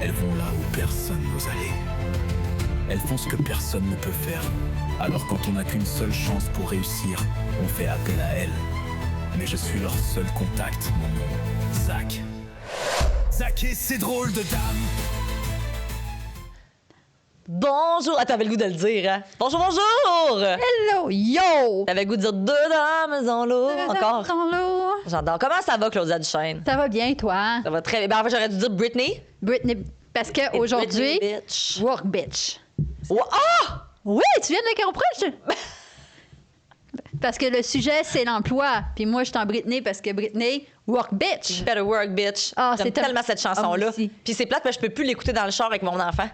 Elles vont là où personne n'ose aller. Elles font ce que personne ne peut faire. Alors quand on n'a qu'une seule chance pour réussir, on fait appel à elles. Mais je suis leur seul contact, mon nom, Zach. Zach et ses drôles de dames. Bonjour! Ah, t'avais le goût de le dire, hein? Bonjour, bonjour! Hello, yo! T'avais le goût de dire deux dames dans l'eau. Encore? Dans l'eau. J'adore. Comment ça va, Claudia Duchesne? Ça va bien, toi? Ça va très bien. Ben, en fait, j'aurais dû dire Britney. Britney, parce qu'aujourd'hui, Britney, bitch. work bitch. Ah! Oui, tu viens de le comprendre? Parce que le sujet, c'est l'emploi. Puis moi, je suis en Britney parce que Britney, work bitch. Better work, bitch. Ah, J'aime c'est tellement cette chanson-là. Ah, aussi. Puis c'est plate, mais je peux plus l'écouter dans le char avec mon enfant.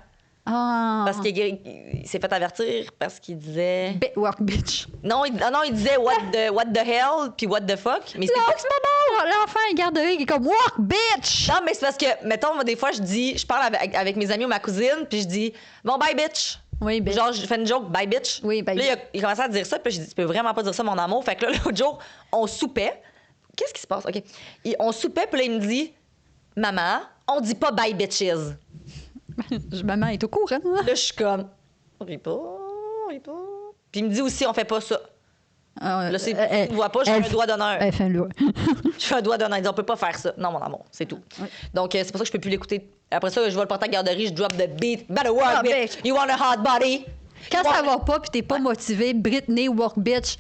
Ah. Parce qu'il s'est fait avertir parce qu'il disait... Work bitch. Non, il disait what the hell puis what the fuck. Mais c'est Non, pas... c'est pas bon! L'enfant est garderie qui est comme work bitch! Non, mais c'est parce que, mettons, moi, des fois, je parle avec mes amis ou ma cousine, puis je dis, bon, bye, bitch. Oui, bitch. Genre, je fais une joke, bye, bitch. Oui, bye, Puis là, il commençait à dire ça, puis je dis, tu peux vraiment pas dire ça, mon amour. Fait que là, l'autre jour, on soupait. Qu'est-ce qui se passe? OK. On soupait, puis là, il me dit, maman, on dit pas bye, bitches. Maman est au courant. Là, je suis comme, on rit pas. Puis il me dit aussi, on fait pas ça. Là, tu ne vois pas, je fais un doigt d'honneur. Elle fait un doigt. Je fais un doigt d'honneur. Il dit, on peut pas faire ça. Non, mon amour, c'est tout. Oui. Donc, c'est pour ça que je peux plus l'écouter. Après ça, je vais le porter à la garderie, je drop the beat. Better work, Ah, bitch. You want a hot body? Quand ça va pas puis t'es pas motivé, Britney, work bitch.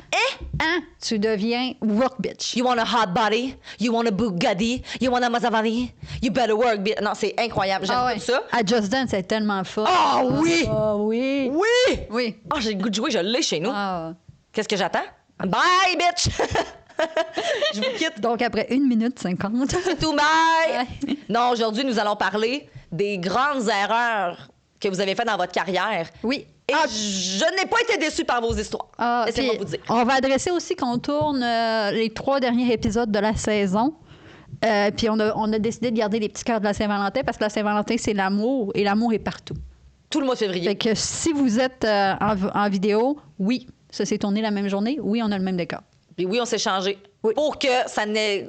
Tu deviens work bitch. You want a hot body? You want a Bugatti? You want a Maserati? You better work, bitch. Non, c'est incroyable. J'aime tout ça. À Just Dance, c'est tellement fort. Ah oui! Ah oui! Oui! Oui. Oh, j'ai le goût de jouer, je l'ai chez nous. Ah. Qu'est-ce que j'attends? Bye, bitch! Je vous quitte. Donc, après 1 minute 50. C'est tout, bye! Non, aujourd'hui, nous allons parler des grandes erreurs que vous avez faites dans votre carrière. Oui. Et je n'ai pas été déçue par vos histoires. Laissez-moi vous dire. On va adresser aussi qu'on tourne les 3 derniers épisodes de la saison. Puis on a décidé de garder les petits cœurs de la Saint-Valentin parce que la Saint-Valentin, c'est l'amour et l'amour est partout. Tout le mois de février. Fait que si vous êtes en vidéo, oui, ça s'est tourné la même journée. Oui, on a le même décor. Puis oui, on s'est changé. Oui. Pour que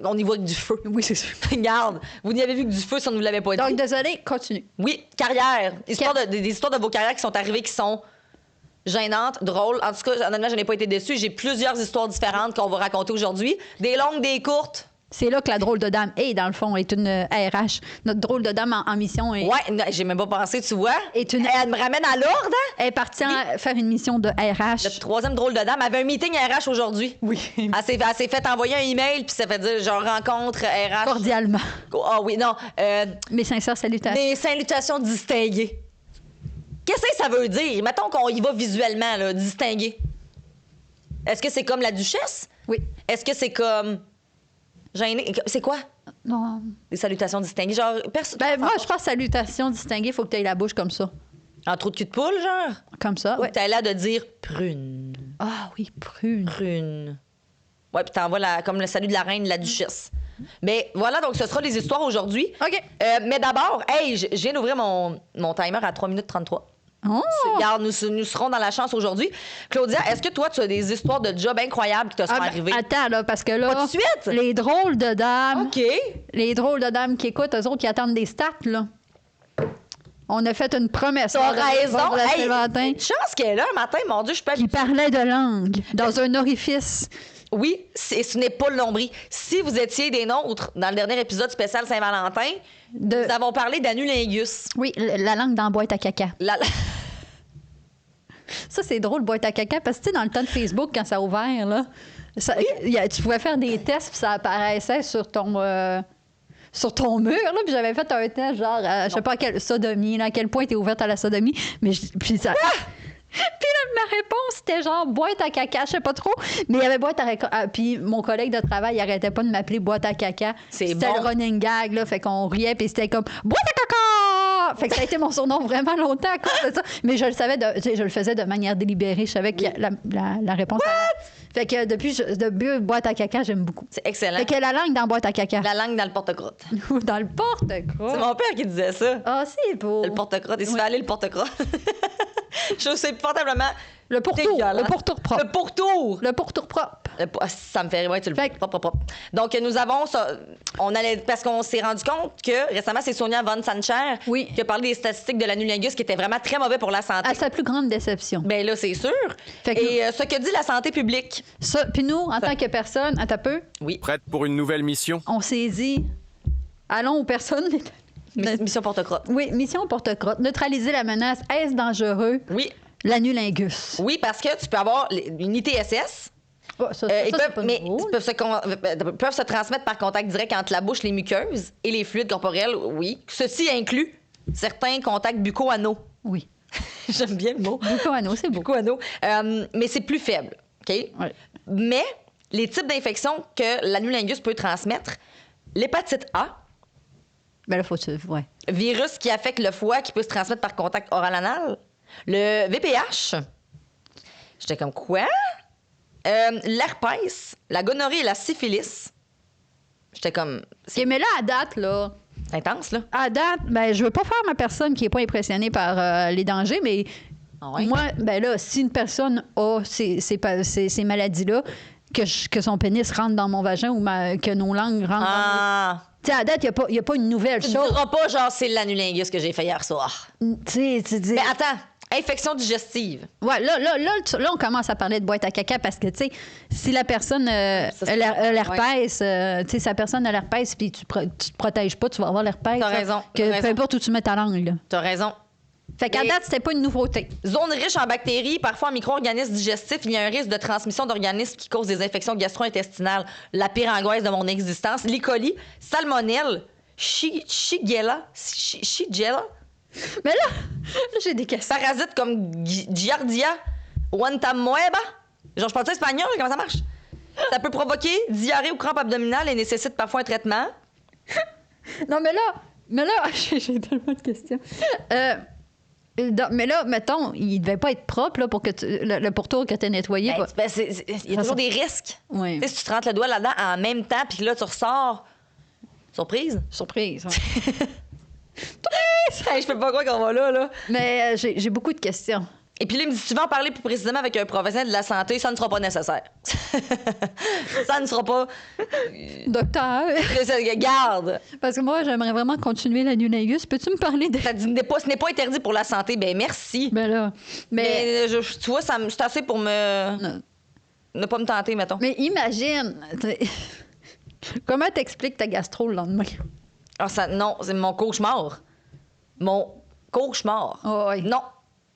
on y voit que du feu. Oui, c'est sûr. Regarde, vous n'y avez vu que du feu si on ne vous l'avait pas dit. Donc, désolé, continue. Oui, carrière. Des histoires de vos carrières qui sont arrivées qui sont gênantes, drôles. En tout cas, honnêtement, je n'ai pas été déçue. J'ai plusieurs histoires différentes qu'on va raconter aujourd'hui. Des longues, des courtes. C'est là que la drôle de dame est, dans le fond, est une RH. Notre drôle de dame en mission est, Ouais, j'ai même pas pensé, tu vois. Elle me ramène à l'ordre, hein? est partie faire une mission de RH. Le troisième drôle de dame avait un meeting RH aujourd'hui. Oui. Elle s'est fait envoyer un email, puis ça fait dire, genre, rencontre RH. Cordialement. Ah oui, non. Mes sincères salutations. Des salutations distinguées. Qu'est-ce que ça veut dire? Mettons qu'on y va visuellement, là, distingué. Est-ce que c'est comme la duchesse? Oui. Est-ce que c'est comme gêné? C'est quoi? Non. Des salutations distinguées, genre... Moi, je pense salutations distinguées, il faut que tu aies la bouche comme ça. En trou de cul de poule, genre? Comme ça, Ou ouais. t'as l'air de dire prune. Ah oui, prune. Prune. Ouais, puis t'envoies comme le salut de la reine, de la duchesse. Mais voilà, donc ce sera les histoires aujourd'hui. OK. Mais d'abord, hey, je viens d'ouvrir mon timer à 3 minutes 33. Oh! Regarde, nous serons dans la chance aujourd'hui. Claudia, est-ce que toi, tu as des histoires de job incroyables qui te sont arrivées? Attends, là, parce que là... Pas tout de suite? Les drôles de dames... OK. Les drôles de dames qui écoutent, eux autres, qui attendent des stats, là. On a fait une promesse. T'as là, raison. de la Hey, Saint-Valentin, chance qu'elle est là un matin, mon Dieu, je peux... qui parlait de langue dans un orifice. Oui, ce n'est pas le nombril. Si vous étiez des nôtres dans le dernier épisode spécial Saint-Valentin, nous avons parlé d'anulingus. Oui, la langue dans la boîte à caca. Ça, c'est drôle, boîte à caca, parce que, tu sais, dans le temps de Facebook, quand ça a ouvert, là, tu pouvais faire des tests, puis ça apparaissait sur ton mur, là, puis j'avais fait un test, genre, je sais pas à quelle sodomie, là, à quel point t'es ouverte à la sodomie, mais puis ça... Puis là, ma réponse, c'était genre boîte à caca, je sais pas trop. Mais il y avait boîte à caca. Puis mon collègue de travail, il arrêtait pas de m'appeler boîte à caca. C'était bon. le running gag, là. Fait qu'on riait, puis c'était comme boîte à caca! Fait que ça a été mon surnom vraiment longtemps à cause de ça. Mais je le savais, je le faisais de manière délibérée. Je savais que la réponse. Fait que depuis boîte à caca, j'aime beaucoup. C'est excellent. Fait que la langue dans boîte à caca. La langue dans le porte-crotte. Dans le porte-crotte. C'est mon père qui disait ça. Ah, c'est beau. Le porte-crotte. Il se fait aller le porte-crotte. Je trouve c'est portablement Le pourtour. dégueulasse. Le pourtour propre. Le pourtour. Le pourtour propre. Ça me fait rire, ouais, tu le Fait- propre. Donc, nous avons ça. Parce qu'on s'est rendu compte que récemment, c'est Sonia Von Sancher Oui. qui a parlé des statistiques de l'anulingus qui étaient vraiment très mauvais pour la santé. À sa plus grande déception. Bien là, c'est sûr. Fait que- Et ce que dit la santé publique. Ça, puis nous, en tant que personne, attends un peu, Oui. Prête pour une nouvelle mission? on s'est dit, allons aux personnes. Mission porte-crotte. Oui, mission porte-crotte. Neutraliser la menace. Est-ce dangereux? Oui. L'anulingus. Oui, parce que tu peux avoir une ITSS. Oh, ça, Ils c'est pas mais nouveau. ils peuvent se transmettre par contact direct entre la bouche, les muqueuses et les fluides corporels, oui. Ceci inclut certains contacts bucco-anaux. Oui. J'aime bien le mot. Bucco-anneau, c'est beau. Bucco-anaux. Mais c'est plus faible, OK? Ouais. Mais les types d'infections que l'anulingus peut transmettre, l'hépatite A, Ben là, faut que tu... Ouais. virus qui affecte le foie, qui peut se transmettre par contact oral-anal, le VPH, j'étais comme quoi? L'herpès, la gonorrhée et la syphilis, j'étais comme... C'est OK, mais là, à date, là... intense, là. À date, ben, je veux pas faire ma personne qui est pas impressionnée par les dangers, mais Ah ouais? moi, ben là, si une personne a ces maladies-là, que son pénis rentre dans mon vagin ou que nos langues rentrent Ah! Tu sais, à date, il n'y a pas une nouvelle Tu chose. diras pas, genre, c'est l'anulingus que j'ai fait hier soir. Tu sais, tu dis... Mais attends, infection digestive. Ouais, là, on commence à parler de boîte à caca parce que, tu sais, si la personne a l'herpès, tu sais, si la personne a l'herpès puis tu te protèges pas, tu vas avoir l'herpès. T'as là, raison, Que t'as peu raison. importe où tu mets ta langue, là. T'as raison. Fait qu'à Mais- date, c'était pas une nouveauté. Zone riche en bactéries, parfois en micro-organismes digestifs, il y a un risque de transmission d'organismes qui causent des infections gastro-intestinales. La pire angoisse de mon existence. l'E. coli, salmonelle, Shigella, Mais là j'ai des questions. parasites comme Giardia, Guantamoeba. Genre, je parle espagnol, comment ça marche? Ça peut provoquer diarrhée ou crampes abdominales et nécessite parfois un traitement. Non, mais là, j'ai tellement de questions. Mais là, mettons, il devait pas être propre là, pour que le pourtour que tu as nettoyé. Il y a toujours des risques. Oui. Tu sais, si tu te rentres le doigt là-dedans en même temps, puis là, tu ressors. Surprise? Surprise. Ouais. Hey, je peux pas croire qu'on va là. Mais j'ai beaucoup de questions. Et puis là, il me dit, tu vas en parler plus précisément avec un professionnel de la santé, ça ne sera pas nécessaire. Ça ne sera pas... Docteur, Garde! parce que moi, j'aimerais vraiment continuer l'anulingus. Peux-tu me parler de... Ça dit, ce n'est pas interdit pour la santé. Ben merci. Ben là, Mais tu vois, c'est assez pour me... Ne pas me tenter, mettons. Mais imagine, comment t'expliques ta gastro le lendemain? Ah, non, c'est mon cauchemar. Mon cauchemar. Oh, oui. Non.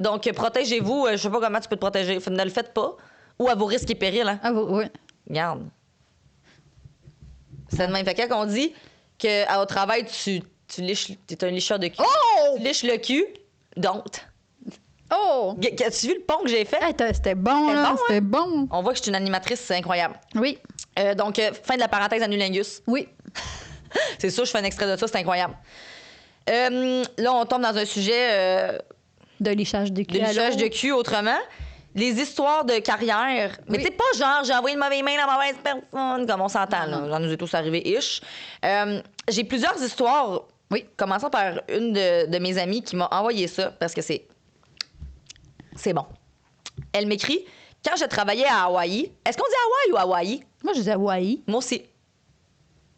Donc, protégez-vous. Je sais pas comment tu peux te protéger. Ne le faites pas. Ou à vos risques et périls. Hein. Ah, oui. Regarde. C'est de même. Fait que quand on dit qu'au travail, tu liches... T'es un licheur de cul. Oh! Tu liches le cul. Don't. Oh! As-tu vu le pont que j'ai fait? Hey, c'était bon, C'était là. bon, hein? C'était bon. On voit que je suis une animatrice, c'est incroyable. Oui. Donc, fin de la parenthèse anulingus. Oui. C'est sûr, je fais un extrait de ça, c'est incroyable. Là, on tombe dans un sujet De lichage de cul. de lichage de cul autrement. Les histoires de carrière. Mais Oui. tu sais, pas genre, j'ai envoyé une mauvaise main à la mauvaise personne, comme on s'entend, là. Non. J'en nous est tous arrivé ish. J'ai plusieurs histoires. Oui. Commençons par une de mes amies qui m'a envoyé ça parce que c'est bon. Elle m'écrit quand je travaillais à Hawaï. Est-ce qu'on dit Hawaï ou Hawaï? Moi, je disais Hawaï. Moi aussi.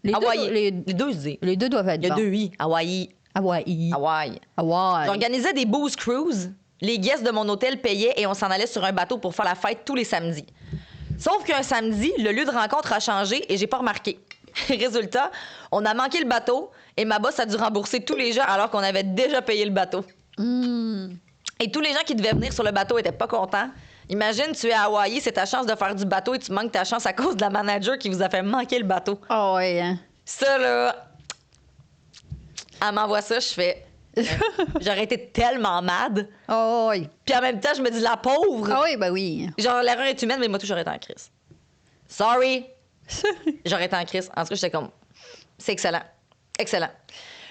Les Hawaï. deux, les, Les deux se disent. les deux doivent être Il y a bons. deux i. Hawaï. Hawaï. Hawaï. Hawaï. J'organisais des booze cruises. Les guests de mon hôtel payaient et on s'en allait sur un bateau pour faire la fête tous les samedis. Sauf qu'un samedi, le lieu de rencontre a changé et j'ai pas remarqué. Résultat, on a manqué le bateau et ma boss a dû rembourser tous les gens alors qu'on avait déjà payé le bateau. Hmm. Et tous les gens qui devaient venir sur le bateau étaient pas contents. Imagine, tu es à Hawaï, c'est ta chance de faire du bateau et tu manques ta chance à cause de la manager qui vous a fait manquer le bateau. Ah ouais, hein. Ça, là, elle m'envoie ça, je fais... J'aurais été tellement mad. Ah oui. Puis en même temps, je me dis, la pauvre. Ah oui, ben oui. Genre, l'erreur est humaine, mais moi, tout, j'aurais été en crise. Sorry. J'aurais été en crise. En tout cas, j'étais comme, c'est excellent. Excellent.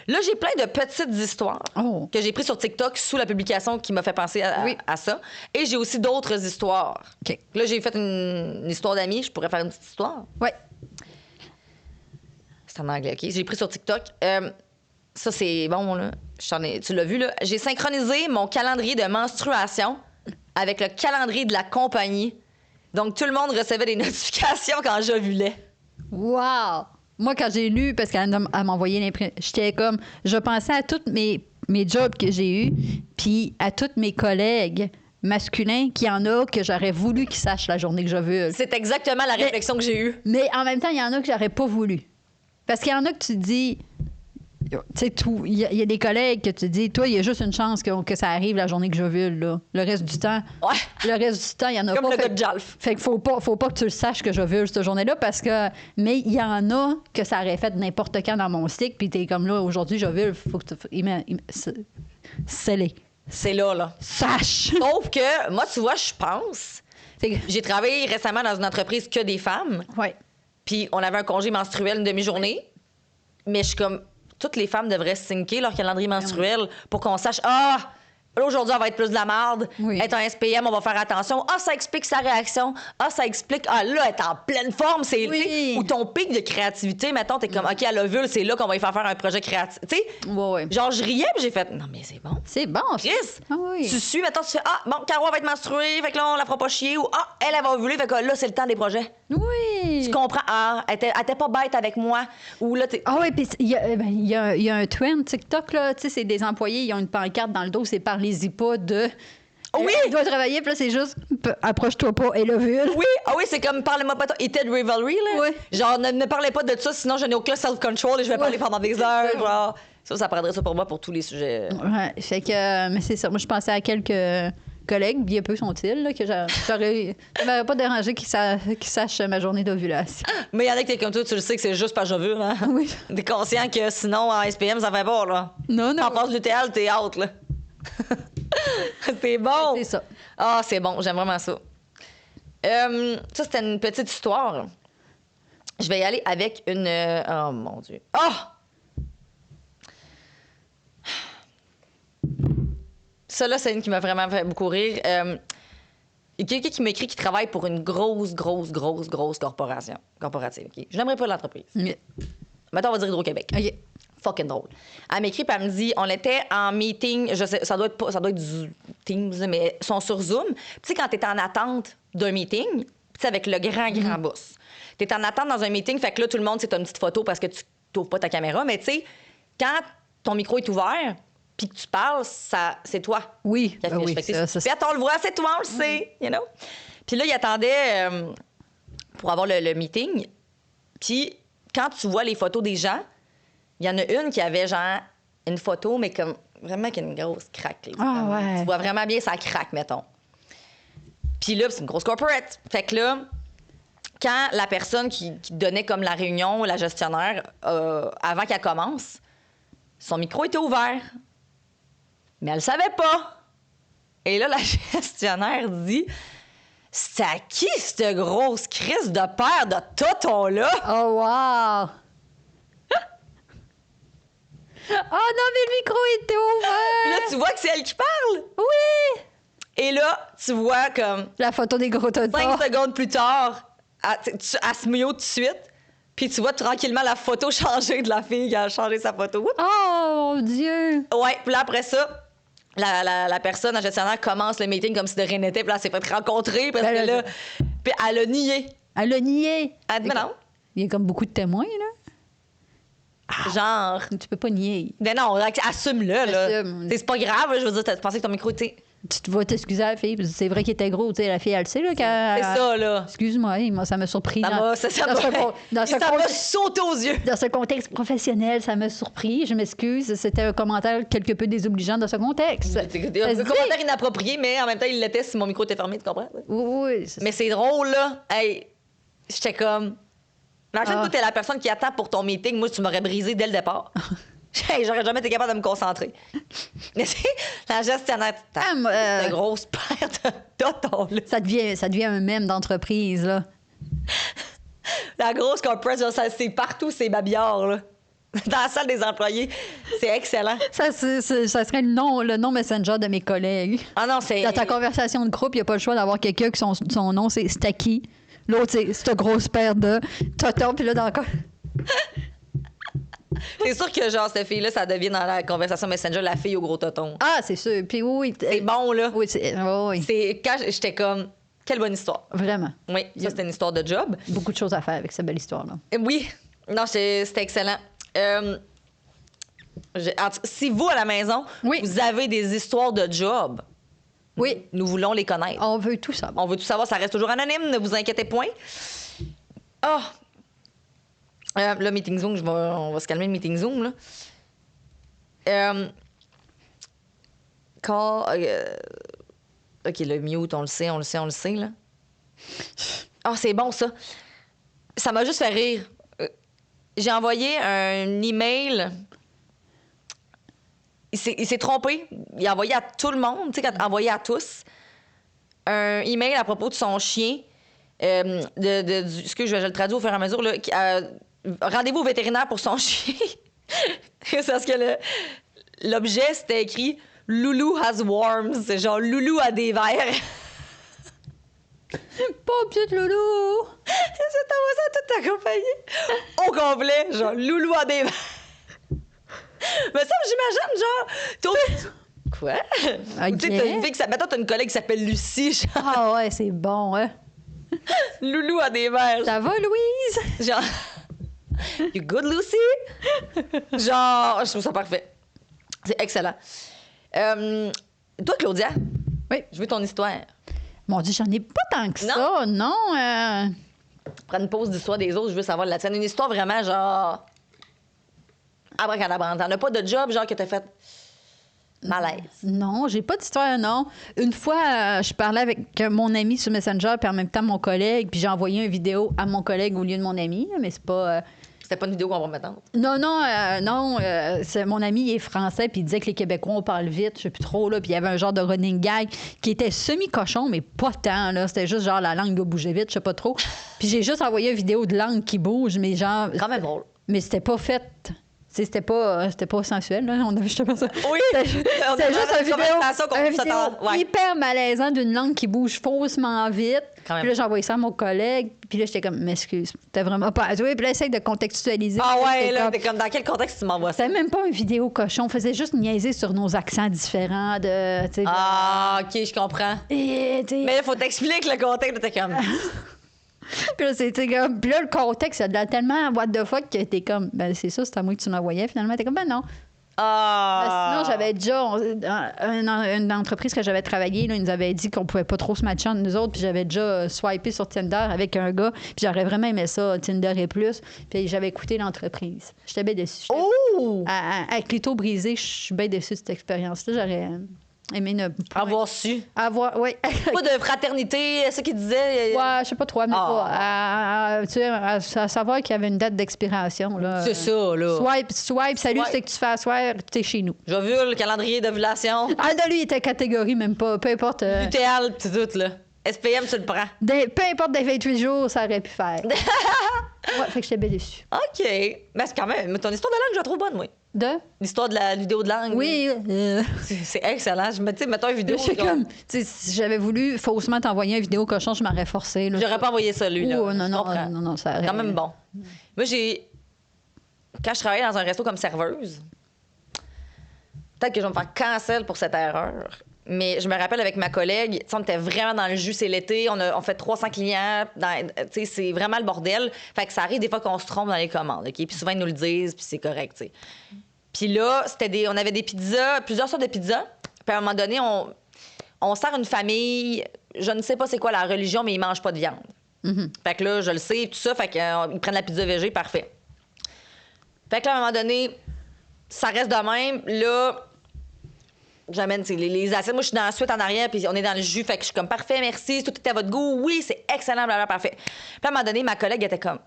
Là, j'ai plein de petites histoires Oh. que j'ai prises sur TikTok sous la publication qui m'a fait penser à ça. Et j'ai aussi d'autres histoires. OK. Là, j'ai fait une histoire d'amis. Je pourrais faire une petite histoire. Ouais. C'est en anglais, OK? J'ai pris sur TikTok. Ça, c'est bon, là. Tu l'as vu, là. J'ai synchronisé mon calendrier de menstruation avec le calendrier de la compagnie. Donc, tout le monde recevait des notifications quand j'ovulais. Wow! Moi, quand j'ai lu, parce qu'elle m'a envoyé l'impression, j'étais comme, je pensais à tous mes jobs que j'ai eus, puis à tous mes collègues masculins qu'il y en a que j'aurais voulu qu'ils sachent la journée que j'ovule. C'est exactement la réflexion que j'ai eue. Mais en même temps, il y en a que j'aurais pas voulu. Parce qu'il y en a que tu dis, tu sais, tout. Il y a des collègues que tu dis, toi, il y a juste une chance que ça arrive la journée que j'ovule, là. Le reste du temps, il y en a Comme pas. le gars de Jalf. Fait qu'il faut pas que tu le saches que j'ovule cette journée-là parce que. Mais il y en a que ça aurait fait n'importe quand dans mon cycle, puis t'es comme là, aujourd'hui, j'ovule, faut que tu. Scellé. C'est là. Sache! Sauf que, moi, tu vois, je pense. J'ai travaillé récemment dans une entreprise que des femmes. Ouais. Puis on avait un congé menstruel une demi-journée. Mais je suis comme, toutes les femmes devraient syncer leur calendrier menstruel pour qu'on sache, là, aujourd'hui, elle va être plus de la marde. Oui. Être en SPM, on va faire attention. Ça explique sa réaction. Ça explique, là, elle est en pleine forme. C'est Oui. ou ton pic de créativité, mettons, t'es comme, OK, à l'ovule, c'est là qu'on va y faire un projet créatif. Tu sais, Ouais. genre, je riais, puis j'ai fait, non, mais c'est bon. C'est bon. Chris, Ah oui. tu suis, mettons, tu fais, bon, Caro va être menstruée, fait que là, on la fera pas chier, ou elle va ovuler, fait que là, c'est le temps des projets. Oui. Tu comprends? Elle était pas bête avec moi. Ou là, t'es. Ah oui, puis il y a un trend TikTok, là, tu sais, c'est des employés, ils ont une pancarte dans le dos, c'est parlez-y pas de... Oui! Il doit travailler, puis là, c'est juste, approche-toi pas, et l'ovule. Oui, oui, c'est comme parle-moi pas. Était de Rivalry, là. Oui. Genre, ne parlez pas de ça, sinon je n'ai aucun self-control et je vais parler pendant des heures. Genre, ça prendrait ça pour moi pour tous les sujets. Ouais, fait que, mais c'est ça. Moi, je pensais à quelques collègues, bien peu sont-ils, là, que ça m'aurait pas dérangé qu'ils sachent ma journée d'ovulation. Mais il y en a que t'es comme toi, tu le sais que c'est juste pas j'ovule, hein? Oui. T'es conscient que sinon, en SPM, ça fait pas, là. Non. En passe l'UTL, t'es out, là. C'est bon. C'est ça. C'est bon, j'aime vraiment ça. Ça, c'était une petite histoire. Je vais y aller avec une... oh, mon Dieu. Ça, là, c'est une qui m'a vraiment fait beaucoup rire. Il y a quelqu'un qui m'écrit qui travaille pour une grosse corporative. OK? Je n'aimerais pas l'entreprise. Maintenant, on va dire Hydro-Québec. OK. Fucking drôle. Elle m'écrit et elle me dit, on était en meeting, je sais, ça doit être du Teams, mais ils sont sur Zoom. Tu sais, quand t'es en attente d'un meeting, tu sais, avec le grand boss, t'es en attente dans un meeting, fait que là, tout le monde, c'est une petite photo parce que tu t'ouvres pas ta caméra, mais tu sais, quand ton micro est ouvert puis que tu parles, c'est toi. Oui, Qui affiche. oui, Fait que ça, puis on le voit, c'est toi, on le sait, you know? Puis là, il attendait pour avoir le meeting. Puis quand tu vois les photos des gens, il y en a une qui avait genre une photo, mais comme vraiment avec une grosse craque. Ouais. Tu vois vraiment bien sa craque, mettons. Puis là, c'est une grosse corporate. Fait que là, quand la personne qui donnait comme la réunion, la gestionnaire, avant qu'elle commence, son micro était ouvert. Mais elle le savait pas. Et là, la gestionnaire dit, c'est à qui cette grosse crise de paire de totons-là? Oh, wow! Oh non, mais le micro était ouvert! Là, tu vois que c'est elle qui parle. Oui! Et là, tu vois comme La photo des gros tontons. 5 secondes plus tard, elle se mouille tout de suite. Puis tu vois tranquillement la photo changer de la fille qui a changé sa photo. Oups. Oh, mon Dieu! Ouais, puis là, après ça, la personne, la gestionnaire, commence le meeting comme si de rien n'était. Puis là, elle s'est fait rencontrer parce que là... Puis elle a nié. Elle a nié. Elle dit, mais non. Il y a comme beaucoup de témoins, là. Genre... Tu peux pas nier. Mais non, assume-le, là. Assume. C'est pas grave, je veux dire, t'as pensé que ton micro était... Tu te vas t'excuser à la fille, parce que c'est vrai qu'il était gros, tu sais, la fille, elle le sait, là, C'est ça, là. Excuse-moi, ça m'a surpris. Ça m'a sauté aux yeux. Dans ce contexte professionnel, ça m'a surpris. Je m'excuse, c'était un commentaire quelque peu désobligeant dans ce contexte. C'est un commentaire inapproprié, mais en même temps, il l'était si mon micro était fermé, tu comprends? Oui. Mais c'est drôle, là. Hey, j'étais comme... Imagine, toi, t'es la personne qui attend pour ton meeting. Moi, tu m'aurais brisé dès le départ. Hey, j'aurais jamais été capable de me concentrer. Mais tu sais, la gestionnaire, de grosse paire de totons, là. Ça devient un mème d'entreprise, là. La grosse corporate, c'est partout, c'est babillards, là. Dans la salle des employés. C'est excellent. Ça serait le nom Messenger de mes collègues. Ah non, c'est... Dans ta conversation de groupe, il n'y a pas le choix d'avoir quelqu'un qui son nom, c'est Stacky. L'autre, c'est cette grosse paire de totons. Puis là, dans le C'est sûr que, genre, cette fille-là, ça devient dans la conversation Messenger la fille au gros toton. Ah, c'est sûr. Puis oui. C'est bon, là. Oui, oui. C'est quand j'étais comme, quelle bonne histoire. Vraiment. Oui, ça, c'était une histoire de job. Beaucoup de choses à faire avec cette belle histoire-là. Oui. Non, c'était excellent. Si vous, à la maison, Oui. vous avez des histoires de job, Oui. nous voulons les connaître. On veut tout savoir. On veut tout savoir, ça reste toujours anonyme, ne vous inquiétez point. Ah! Là, Meeting Zoom, on va se calmer le Meeting Zoom, là. OK, le mute, on le sait, là. Ah, c'est bon, ça. Ça m'a juste fait rire. J'ai envoyé un email. Il s'est trompé. Il a envoyé à tout le monde, tu sais, envoyé à tous, un email à propos de son chien. Excuse, je vais le traduire au fur et à mesure. Là, rendez-vous au vétérinaire pour son chien. C'est parce que l'objet, c'était écrit « Loulou has worms ». C'est genre « Loulou a des vers ». Pas petite loulou! C'est t'envoies ça à toute ta compagnie. Au complet, genre « Loulou a des vers ». Mais ça, j'imagine, genre... Quoi? Ok. Tu sais, t'as une fille mettons, t'as une collègue qui s'appelle Lucie, genre Ah ouais, c'est bon, hein? « Loulou a des vers ». Ça va, Louise? Genre... You good, Lucy? Genre, je trouve ça parfait. C'est excellent. Toi, Claudia? Oui. Je veux ton histoire. Mon Dieu, j'en ai pas tant que ça, non. Prends une pause d'histoire des autres, je veux savoir la tienne. Une histoire vraiment, genre... abracadabra. T'en as pas de job, genre, que t'as fait malaise? Non, j'ai pas d'histoire, non. Une fois, je parlais avec mon ami sur Messenger, puis en même temps mon collègue, puis j'ai envoyé une vidéo à mon collègue au lieu de mon ami, mais c'est pas... C'était pas une vidéo compromettante? Non, c'est, mon ami il est français, puis il disait que les Québécois, on parle vite, je sais plus trop, là, puis il y avait un genre de running gag qui était semi-cochon, mais pas tant, là. C'était juste genre la langue doit bouger vite, je sais pas trop. Puis j'ai juste envoyé une vidéo de langue qui bouge, mais genre... Quand même drôle. Mais c'était pas fait... C'était pas sensuel, là. On avait justement ça. Oui! C'était juste une vidéo Ouais. hyper malaisant d'une langue qui bouge faussement vite. Puis là, j'ai envoyé ça à mon collègue. Puis là, j'étais comme, m'excuse, t'as vraiment pas... Oui, puis là, essaye de contextualiser. Ah ouais, là, t'es comme, dans quel contexte tu m'envoies ça? C'était même pas une vidéo cochon. On faisait juste niaiser sur nos accents différents de... Ah, OK, je comprends. Et, Mais là, faut t'expliquer le contexte. T'es comme... Puis là, c'était comme... Puis là, le contexte, ça devait tellement what the fuck que t'es comme... Ben, c'est ça, c'est à moi que tu m'envoyais. Finalement, t'es comme, ben non. Ah! Sinon, j'avais déjà... Une entreprise que j'avais travaillé, là, ils nous avait dit qu'on pouvait pas trop se matcher entre nous autres. Puis j'avais déjà swipé sur Tinder avec un gars. Puis j'aurais vraiment aimé ça, Tinder et plus. Puis j'avais écouté l'entreprise. J'étais bien déçue. Oh! Avec les taux brisés, je suis bien déçue de cette expérience-là. J'aurais aimé ne... Avoir su. Oui. Pas de fraternité, ce qu'il disait. Ouais, je sais pas trop, mais pas. Tu sais, à savoir qu'il y avait une date d'expiration. Là. C'est ça, là. Swipe, salut, c'est que tu fais asseoir, t'es chez nous. J'ai vu le calendrier d'ovulation. Ah, de lui, il était catégorie, même pas. Peu importe. UTL, tout, là. SPM, tu le prends. Peu importe des 28 jours, ça aurait pu faire. Ouais, fait que j'étais bien déçue. OK. Ben, c'est quand même. Mais ton histoire de langue, je la trouve bonne, moi. De? L'histoire de la vidéo de langue. Oui. C'est excellent. Je me dis, mettons une vidéo. Je suis comme, tu sais, si j'avais voulu faussement t'envoyer une vidéo cochon, je m'aurais forcé. J'aurais pas envoyé ça, lui, là. Non, ça aurait... Quand même bon. Moi, quand je travaillais dans un resto comme serveuse, peut-être que je vais me faire cancel pour cette erreur. Mais je me rappelle avec ma collègue, on était vraiment dans le jus, c'est l'été, on fait 300 clients, c'est vraiment le bordel. Fait que ça arrive des fois qu'on se trompe dans les commandes, OK? Puis souvent, ils nous le disent, puis c'est correct, tu sais. Puis là, on avait des pizzas, plusieurs sortes de pizzas. Puis à un moment donné, on sert une famille, je ne sais pas c'est quoi la religion, mais ils mangent pas de viande. Mm-hmm. Fait que là, je le sais, tout ça, fait qu'ils prennent la pizza végé, parfait. Fait que là, à un moment donné, ça reste de même. Là, j'amène les assiettes. Moi, je suis dans la suite en arrière, puis on est dans le jus. Fait que je suis comme, parfait, merci, tout est à votre goût. Oui, c'est excellent, blablabla, parfait. Puis à un moment donné, ma collègue était comme,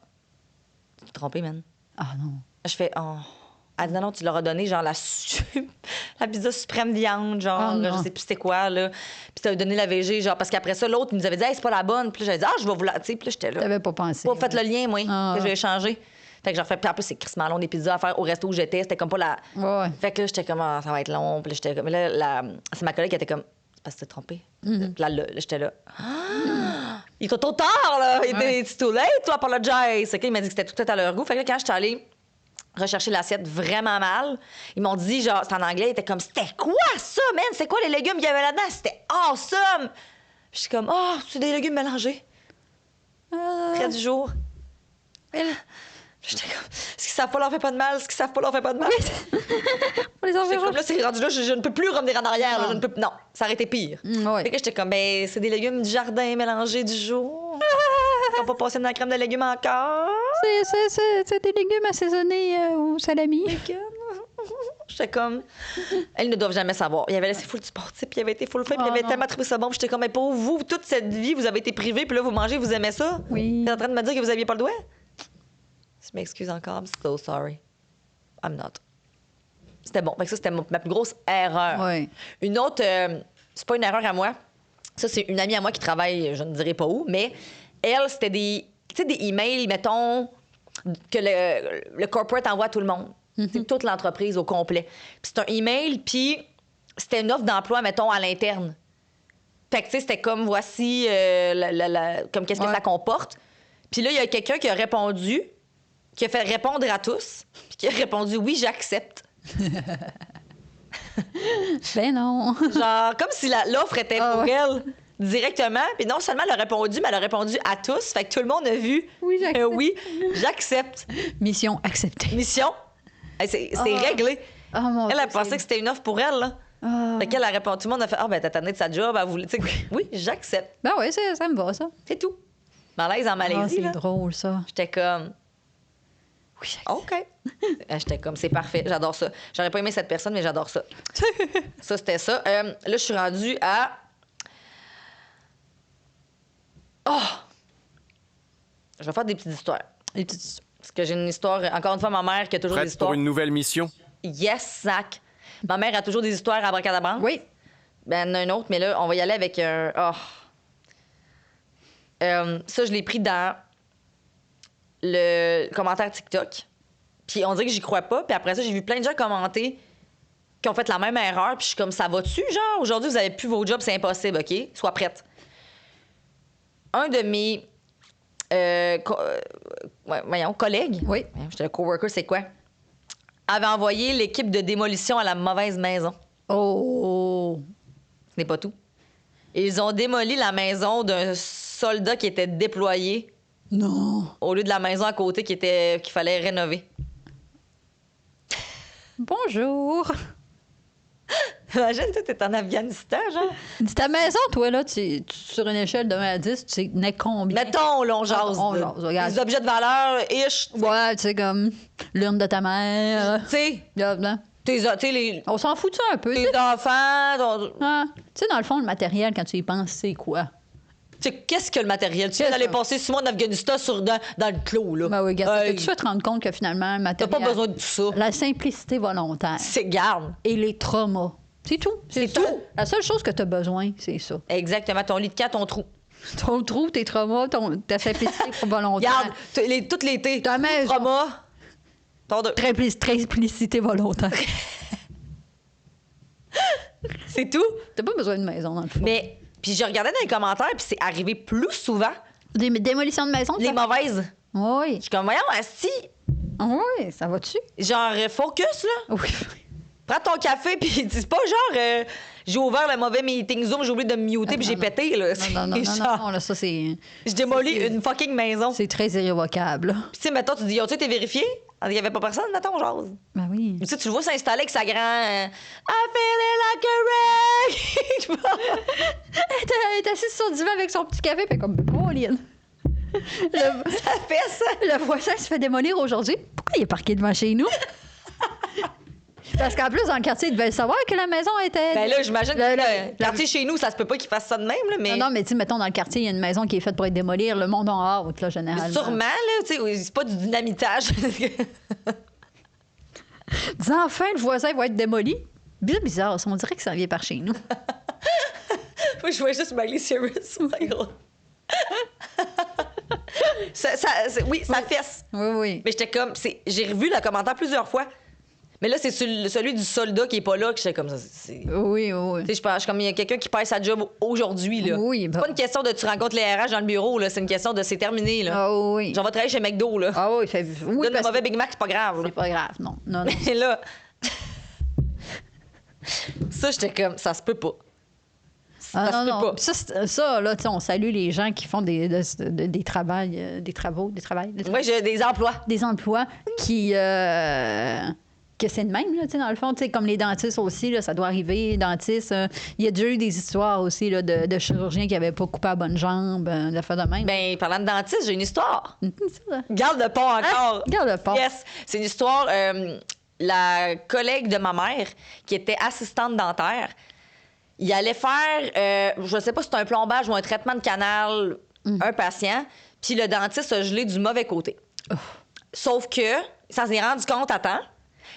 tu t'es trompée, man. Ah non. Je fais, oh. Elle dit, non, tu leur as donné, genre, la pizza suprême viande, genre, je sais plus c'était quoi, là. Puis t'as donné la VG, genre, parce qu'après ça, l'autre, il nous avait dit, hey, c'est pas la bonne. Puis là, j'avais dit, je vais vous la. Tu sais, puis là, j'étais là. T'avais pas pensé. Pas fait le lien, moi, que je vais échanger. Fait que j'en fais. Puis en plus, c'est crissement long des pizzas à faire au resto où j'étais. C'était comme pas la. Ouais. Fait que là, j'étais comme, ça va être long. Puis là, j'étais comme. Là, c'est ma collègue qui était comme, c'est parce que t'es trompée. Puis là, j'étais là. Il était trop tard, là. Il était too late, to apologize. OK, il m'a dit que c'était tout à leur goût. Fait que là, quand j'étais allée recherché l'assiette vraiment mal. Ils m'ont dit, genre, c'était en anglais, ils étaient comme, c'était quoi ça, man? C'est quoi les légumes qu'il y avait là-dedans? C'était awesome! Puis je suis comme, oh, c'est des légumes mélangés. Près du jour. Et là, j'étais comme, ce qu'ils savent pas leur fait pas de mal, ce qu'ils savent pas leur fait pas de mal. On les enverra. Comme là, c'est rendu là, je ne peux plus revenir en arrière. Là, je ne peux... Non, ça aurait été pire. Ouais. Fait que j'étais comme, ben, c'est des légumes du jardin mélangés du jour. Ils n'ont pas passé dans la crème de légumes encore. C'est des légumes assaisonnés au salami. J'étais comme, elles ne doivent jamais savoir. Il avait laissé full du sportif, puis il avait été full fait, puis il avait tellement trouvé ça bon. Puis j'étais comme, mais pour vous, toute cette vie, vous avez été privé, puis là, vous mangez, vous aimez ça. Oui. T'es en train de me dire que vous aviez pas le doigt? Je m'excuse encore, I'm so sorry. I'm not. C'était bon. Fait que ça, c'était ma plus grosse erreur. Ouais. Une autre, c'est pas une erreur à moi. Ça, c'est une amie à moi qui travaille, je ne dirai pas où, mais elle, c'était des, tu sais, des emails, mettons, que le corporate envoie à tout le monde. C'est toute l'entreprise au complet. Puis c'est un email, puis c'était une offre d'emploi, mettons, à l'interne. Fait que, tu sais, c'était comme, voici, comme qu'est-ce que ça comporte. Puis là, il y a quelqu'un qui a répondu, qui a fait répondre à tous, puis qui a répondu, oui, j'accepte. Ben non. Genre, comme si l'offre était pour elle directement. Puis non seulement elle a répondu, mais elle a répondu à tous. Fait que tout le monde a vu. Oui, j'accepte. Oui, j'accepte. Mission acceptée. Mission. Hey, c'est réglé. Oh, mon Elle Dieu, a pensé que c'était une offre pour elle, là. Ah. Fait qu'elle a répondu. Tout le monde a fait, ah, ben, t'as tanné de sa job. Elle voulait, tu sais, oui, j'accepte. Ben oui, ça me va, ça. C'est tout. Malaise en Malaisie, C'est là. drôle, ça. J'étais comme, Oui, OK. J'étais comme, c'est parfait, j'adore ça. J'aurais pas aimé cette personne, mais j'adore ça. Ça, c'était ça. Là, je suis rendue à... Oh! Je vais faire des petites histoires. Les petites... Parce que j'ai une histoire... Encore une fois, ma mère qui a toujours des Prête histoires... pour une nouvelle mission? Yes, Zach! Ma mère a toujours des histoires à abracadabra. Oui. Ben, il y en a un autre, mais là, on va y aller avec un... Oh! Ça, je l'ai pris dans le commentaire TikTok. Puis on dirait que j'y crois pas. Puis après ça, j'ai vu plein de gens commenter qui ont fait la même erreur. Puis je suis comme, ça va-tu? Genre, aujourd'hui, vous avez plus vos jobs, c'est impossible, OK? Sois prête. Un de mes collègues, Oui. j'étais un coworker, c'est quoi? Avait envoyé l'équipe de démolition à la mauvaise maison. Oh! Ce n'est pas tout. Ils ont démoli la maison d'un soldat qui était déployé Non! au lieu de la maison à côté qu'il fallait rénover. Bonjour! Imagine, tu es en Afghanistan, genre. Dis ta maison, toi, là, sur une échelle de 1 à 10, tu sais combien? Mettons, là, on jase. On jase, regarde. Des objets de valeur, ish. Ouais, tu sais, comme l'urne de ta mère. Tu sais, Là. On s'en fout de ça un peu. tes enfants. Ah, tu sais, dans le fond, le matériel, quand tu y penses, c'est quoi? Tu sais, qu'est-ce que le matériel? Tu viens Qu'est-ce d'aller que- passer 6 mois en Afghanistan dans le clos, là. Ben oui, regarde, Hey, t'as tout de suite te rendre compte que finalement, le T'as matériel. pas besoin de tout ça. La simplicité volontaire C'est garde. et les traumas. C'est tout. C'est ça. tout. La seule chose que tu as besoin, c'est ça. Exactement. Ton lit de camp, ton trou. Ton trou, tes traumas, ta simplicité volontaire. Regarde, toutes les thés. Ta maison. Trauma. Ton deux. Simplicité volontaire. C'est tout. T'as pas besoin de maison, dans le fond. Mais, puis je regardais dans les commentaires, puis c'est arrivé plus souvent, Des démolitions de maison, les mauvaises. Oui. Je suis comme, voyons, asti, Oui, ça va-tu? genre, focus, là. Oui. Prends ton café, puis c'est pas genre, j'ai ouvert le mauvais meeting Zoom, j'ai oublié de me muter, puis j'ai pété, là. Non, C'est genre, là, ça, c'est je démolis une fucking maison. Puis, très irrévocable. tu sais, mettons, tu dis, as-tu été vérifié? Il y avait pas personne, mettons, genre. Ben oui. Tu sais, tu le vois s'installer avec sa grand. I feel it like a wreck. Elle est assise sur le divan avec son petit café, fait comme Pauline. Ça fait ça. Le voisin se fait démolir aujourd'hui. Pourquoi il est parqué devant chez nous? Parce qu'en plus, dans le quartier, ils devaient savoir que la maison était. Ben là, j'imagine que Le- quartier chez nous, ça se peut pas qu'ils fassent ça de même, là, mais. Non, mais tu sais, mettons, dans le quartier, il y a une maison qui est faite pour être démolie. Le monde en hâte, là, Mais généralement. sûrement, là, tu sais, c'est pas du dynamitage. Dis enfin, le voisin va être démoli. Bizarre, ça, on dirait que ça vient par chez nous. Moi, je vois juste Miley Cyrus. Oui, ça fesse. Oui, oui. Mais j'étais comme, j'ai revu le commentaire plusieurs fois. Mais là, c'est celui du soldat qui est pas là que j'étais comme ça. Oui. Tu sais, je suis comme, il y a quelqu'un qui perd sa job aujourd'hui, là. Oui, C'est pas une question de tu rencontres les RH dans le bureau, là. C'est une question de c'est terminé, là. Ah oui. J'en vais travailler chez McDo, là. Ah oui, oui, Donne le mauvais Big Mac, c'est pas grave, là. c'est pas grave, non. Mais là, ça, j'étais comme, ça se peut pas. Ça se peut pas. Puis ça, là, tu sais, on salue les gens qui font des travaux. Moi, j'ai des emplois. Des emplois qui... que c'est de même, là, tu sais, dans le fond, tu sais, comme les dentistes aussi, là, ça doit arriver, dentistes. Il y a déjà eu des histoires aussi, là, de chirurgiens qui n'avaient pas coupé la bonne jambe, de faire de même. Ben, parlant de dentiste, j'ai une histoire. Ça. Garde le pont encore. Garde le pont. Yes. C'est une histoire. La collègue de ma mère, qui était assistante dentaire, il allait faire, je sais pas si c'est un plombage ou un traitement de canal, un patient, puis le dentiste a gelé du mauvais côté. Sauf que, ça s'est rendu compte à temps,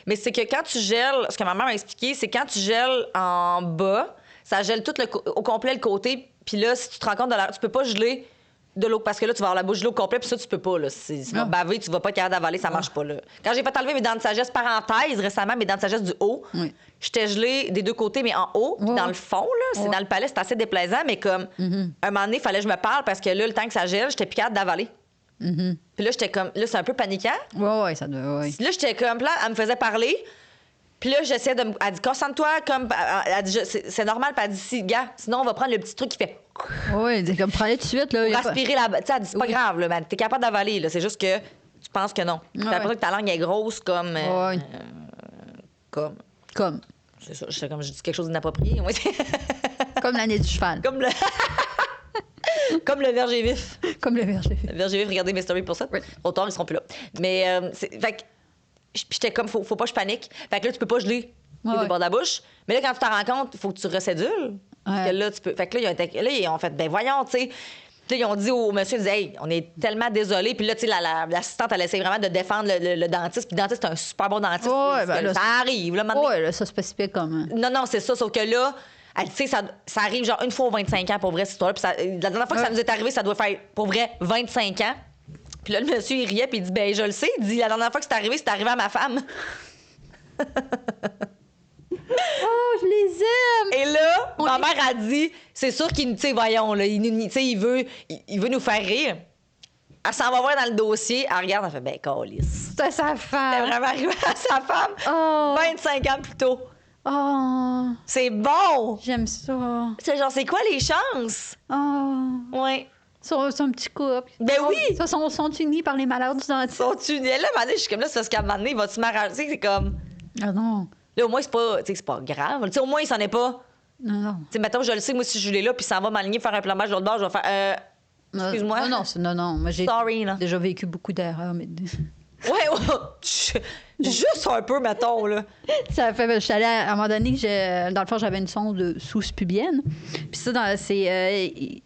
mais c'est que quand tu gèles, ce que ma mère m'a expliqué, c'est quand tu gèles en bas, ça gèle tout au complet le côté, puis là, si tu te rends compte tu peux pas geler de l'eau, parce que là, tu vas avoir la bouche gelée au complet, puis ça, tu peux pas, là. Tu vas baver, tu vas pas être capable d'avaler, ça marche pas, là. Quand j'ai fait enlever mes dents de sagesse, parenthèse, récemment, mes dents de sagesse du haut, j'étais gelée des deux côtés, mais en haut, puis dans le fond, là, c'est dans le palais, c'est assez déplaisant, mais comme, un moment donné, il fallait que je me parle, parce que là, le temps que ça gèle, j'étais plus capable d'avaler. Puis là, j'étais comme, là, c'est un peu paniquant. Oui, ça doit, oui. Là, j'étais comme, là, elle me faisait parler. Puis là, j'essayais de elle dit, concentre-toi, comme. Elle dit, c'est normal. Puis elle dit, si, gars, sinon, on va prendre le petit truc qui fait. Oui, c'est comme, prends-le tout de suite, là. Pour aspirer la. Tu sais, elle dit, c'est pas grave, là, mais t'es capable d'avaler, là. C'est juste que tu penses que non. T'as l'impression que ta langue est grosse comme. Comme. C'est ça, je dis quelque chose d'inapproprié. Comme l'année du cheval. Comme le. Comme le verger vif. Comme le verger vif. Le verger vif, regardez mes stories pour ça. Oui. Trop tard, ils seront plus là. Mais, fait que. Puis j'étais comme, faut pas que je panique. Fait que là, tu peux pas geler les deux bords de la bouche. Mais là, quand tu t'en rends compte, il faut que tu recédules. Parce que là, tu peux. Fait que là, ils ont fait, ben voyons, tu sais. Puis là, ils ont dit au monsieur, ils disaient, hey, on est tellement désolés. Puis là, tu sais, l'assistante, elle essaie vraiment de défendre le dentiste. Puis le dentiste, c'est un super bon dentiste. Ben, ça arrive, là, maintenant. Oui, là, ça se pacifiait comme. Non, c'est ça. Sauf que là, tu sais, ça arrive genre une fois aux 25 ans, pour vrai, cette histoire-là. Puis la dernière fois que ça nous est arrivé, ça doit faire, pour vrai, 25 ans. Puis là, le monsieur, il riait, puis il dit, ben je le sais. Il dit, la dernière fois que c'est arrivé à ma femme. Oh, je les aime! Et là, ma mère a dit, c'est sûr qu'il, tu sais, voyons, là, il veut nous faire rire. Elle s'en va voir dans le dossier, elle regarde, elle fait, ben, câlisse. C'est sa C'est femme! vraiment arrivé à sa femme, 25 ans plus tôt. Oh, C'est bon! j'aime ça. C'est genre, c'est quoi les chances? Oh, Ouais. son petit couple. Ben oui! Ça, sont unis par les malheurs du dentiste. Sont-tu là, maintenant, je suis comme là, c'est parce qu'à un moment donné, il va-tu m'arranger? C'est comme. Ah non. Là, au moins, c'est pas grave. Tu sais, au moins, il s'en est pas. Non. Tu sais, mettons, je le sais, moi, si je l'ai là, puis ça va m'aligner faire un plombage de l'autre bord, je vais faire. Excuse-moi. Non. Moi, j'ai Sorry, là. déjà vécu beaucoup d'erreurs, mais. Ouais. Juste un peu, mettons, là. Ça fait. Je suis allée à un moment donné, dans le fond, j'avais une sonde sous-pubienne. Puis ça,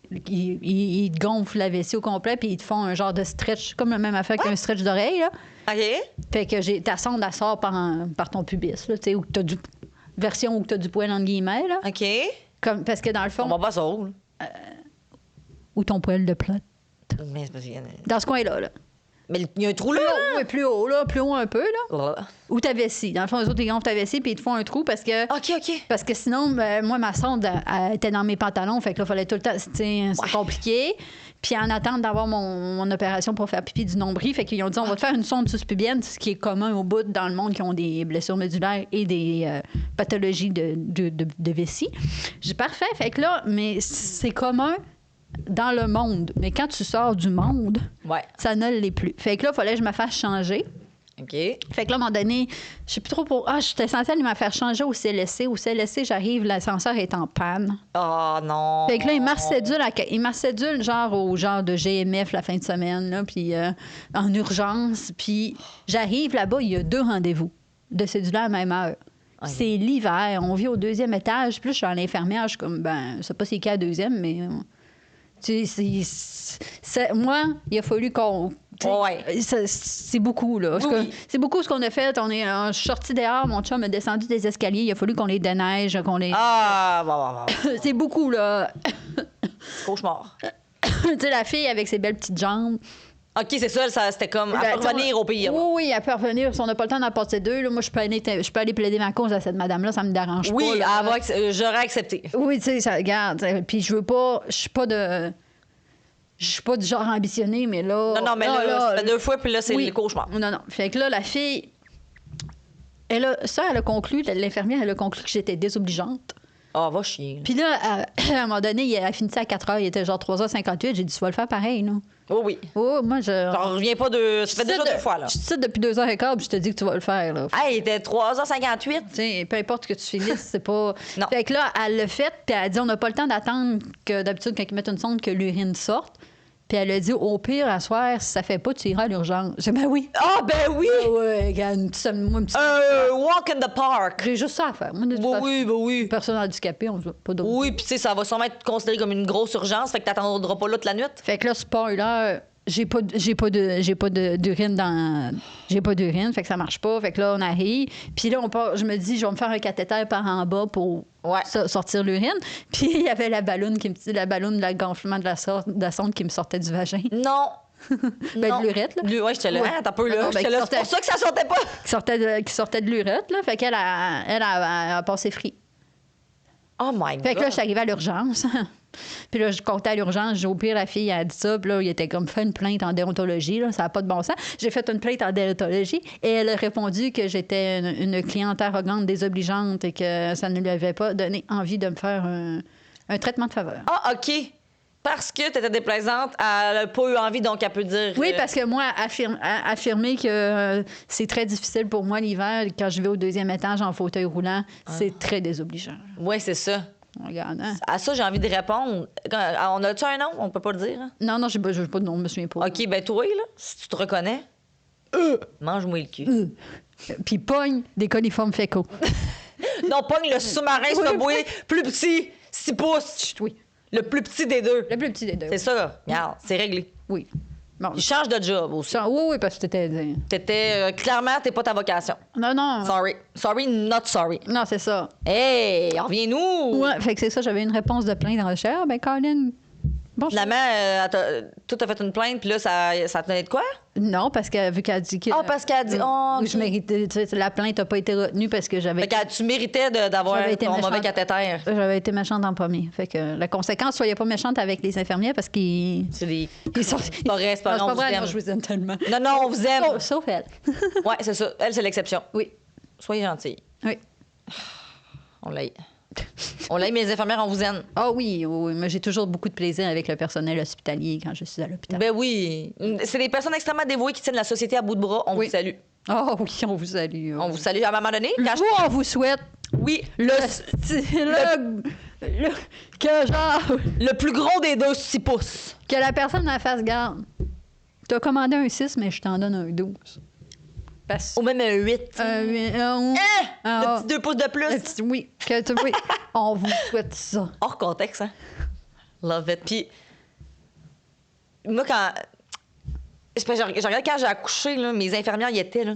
ils te gonflent la vessie au complet, puis ils te font un genre de stretch, comme le même affaire qu'un stretch d'oreille, là. OK. Fait que ta sonde, elle sort par ton pubis, là, tu sais, où t'as version où t'as du poil, entre guillemets, là. OK. Parce que dans le fond. On va pas ça où, là? Où ton poil de plate. Mais c'est parce qu'il y en a- Dans ce coin-là, là. Mais il y a un trou là. Oui, plus haut un peu, là. Là. Ou ta vessie. Dans le fond, les autres, ils gonflent ta vessie, puis ils te font un trou parce que. OK. Parce que sinon, moi, ma sonde, elle était dans mes pantalons, fait que là, il fallait tout le temps. C'est compliqué. Puis en attente d'avoir mon opération pour faire pipi du nombril, fait qu'ils ont dit, on va te faire une sonde sous-pubienne, ce qui est commun au bout dans le monde qui ont des blessures médulaires et des pathologies de vessie. J'ai dit, parfait. Fait que là, mais c'est commun dans le monde. Mais quand tu sors du monde, ça ne l'est plus. Fait que là, il fallait que je me fasse changer. OK. Fait que là, à un moment donné, je sais plus trop pour. J'étais censée aller me faire changer au CLSC. Au CLSC, j'arrive, l'ascenseur est en panne. Oh non. Fait que là, il m'arcédule genre au genre de GMF la fin de semaine, là, puis en urgence. Puis j'arrive là-bas, il y a 2 rendez-vous de cédulaire à la même heure. Okay. C'est l'hiver, on vit au 2e étage. Puis là, je suis à l'infirmière, je suis comme, je sais pas c'est qui à 2e, mais. Moi, il a fallu qu'on. C'est beaucoup, là. Oui. C'est beaucoup ce qu'on a fait. Je suis sortie dehors, mon chum a descendu des escaliers. Il a fallu qu'on les déneige, qu'on les. C'est beaucoup, là. Cauchemar. Tu sais, la fille avec ses belles petites jambes, OK, c'est ça, c'était comme à Ben, revenir au pire. Oui, oui, elle peut revenir. Si on n'a pas le temps d'en passer 2, là, moi, je peux aller plaider ma cause à cette madame-là, ça me dérange Oui, pas. Là. j'aurais accepté. Oui, tu sais, ça regarde. Puis je veux pas. Je suis pas de. Je suis pas du genre ambitionné, mais là. Non, mais là, ça fait 2 fois, puis là, c'est oui. le cauchemar. Non. Fait que là, la fille. Elle a conclu, l'infirmière, elle a conclu que j'étais désobligeante. Ah, va chier. Puis là, à un moment donné, elle a fini ça à 4 heures, il était genre 3h58. J'ai dit, tu vas le faire pareil, non? Oh oui. Oh, moi, je. J'en reviens pas de. Ça fait déjà 2 fois, là. Je te cite depuis 2h15, puis je te dis que tu vas le faire, là. Hey, il était 3h58. Tu sais, peu importe que tu finisses, c'est pas. Non. Fait que là, elle l'a fait, puis elle a dit on n'a pas le temps d'attendre que d'habitude, quand ils mettent une sonde, que l'urine sorte. Puis elle a dit au pire, à soir, si ça fait pas, tu iras à l'urgence. J'ai dit ben oui. Ah, ben oui! Ah ouais, regarde, moi, un petit. Walk in the park. J'ai juste ça à faire. Moi, de toute façon, Oui. personne handicapée, on ne pas d'autre. Oui, puis tu sais, ça va sûrement être considéré comme une grosse urgence, fait que t'attendras pas là toute la nuit. Fait que là, spoiler, j'ai pas d'urine dans. J'ai pas d'urine, fait que ça marche pas. Fait que là, on arrive. Puis là, je me dis, je vais me faire un cathéter par en bas pour sortir l'urine. Puis il y avait la ballonne de la gonflement de la sonde qui me sortait du vagin. Non. Ben, de l'urette, là. Ouais, j'étais là. Ouais. T'as peu là. Non, ben, J'étais là. C'est pour ça que ça sortait pas. Qui sortait de l'urette, là. Fait qu'elle a passé free. Oh my God. Fait que là, je suis arrivée à l'urgence. Puis là, je comptais à l'urgence. J'ai au pire, la fille, elle a dit ça. Puis là, il était comme fait une plainte en déontologie. Là, ça n'a pas de bon sens. J'ai fait une plainte en déontologie et elle a répondu que j'étais une cliente arrogante, désobligeante et que ça ne lui avait pas donné envie de me faire un traitement de faveur. Ah, OK. Parce que t'étais déplaisante, elle n'a pas eu envie, donc elle peut dire. Oui, parce que moi, affirmer que c'est très difficile pour moi l'hiver, quand je vais au 2e étage en fauteuil roulant, c'est très désobligeant. Oui, c'est ça. Regarde, hein? À ça, j'ai envie de répondre. On a-tu un nom? On peut pas le dire. Hein? Non, je n'ai pas de nom, je me souviens pas. OK, ben toi, là, si tu te reconnais, mange-moi le cul. Puis pogne des coliformes fécaux. Non, pogne le sous-marin subway plus petit, 6 pouces. Oui. Le plus petit des deux. Le plus petit des deux. C'est ça. Regarde, c'est réglé. Oui. Bon. Il change de job aussi. Oui, parce que t'étais. Clairement, t'es pas ta vocation. Non. Sorry. Sorry, not sorry. Non, c'est ça. Hey, reviens-nous! Ouais, fait que c'est ça, j'avais une réponse de plainte dans le cher. Ben, Colin. Bon, Finalement, toi, t'as fait une plainte, puis là, ça tenait de quoi? non, parce que vu qu'elle a dit que. Ah, parce qu'elle a dit. Oh, Je méritais. Tu sais, la plainte n'a pas été retenue parce que j'avais. Fait que tu méritais d'avoir J'avais été ton méchante. mauvais cathéter. J'avais été méchante en premier. Fait que la conséquence, soyez pas méchante avec les infirmières parce qu'ils. C'est des. Ils sont. C'est pas vrai, c'est pas Non, vrai, on vous vrai, aime. moi, je vous aime tellement. Non, on vous aime. Sauf elle. Ouais, c'est ça. Elle, c'est l'exception. Oui. Soyez gentils. Oui. On l'aime. On l'aime, les infirmières, on vous aime. Ah oui, mais j'ai toujours beaucoup de plaisir avec le personnel hospitalier quand je suis à l'hôpital. Ben oui. C'est des personnes extrêmement dévouées qui tiennent la société à bout de bras. On Oui. vous salue. Ah oui, on vous salue. On vous salue. À un moment donné, quand Vous, on vous souhaite Oui, que genre le plus gros des deux 6 pouces. que la personne en fasse garde. T'as commandé un 6, mais je t'en donne un 12. Parce Ou même un 8. Hein? Le petit 2 pouces de plus. Oui, oui. On vous souhaite ça. Hors contexte, hein? Love it. Puis, moi, quand. Je regarde quand j'ai accouché, là, mes infirmières y étaient, là.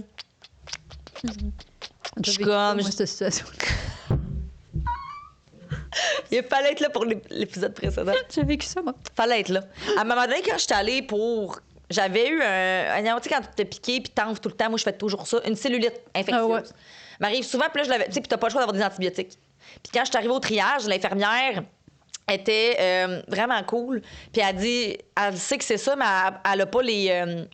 Je suis comme. Moi, cette situation. Il fallait être là pour l'épisode précédent. J'ai vécu ça, moi. Fallait être là. À un moment donné, quand j'étais allée pour. J'avais eu un. Tu sais, quand tu t'es piqué puis t'enfles tout le temps, moi, je fais toujours ça. Une cellulite infectieuse. Ah ouais. M'arrive souvent, puis là, je l'avais. Tu sais, puis t'as pas le choix d'avoir des antibiotiques. Puis quand je suis arrivée au triage, l'infirmière était vraiment cool. Puis elle dit. Elle sait que c'est ça, mais elle a pas les.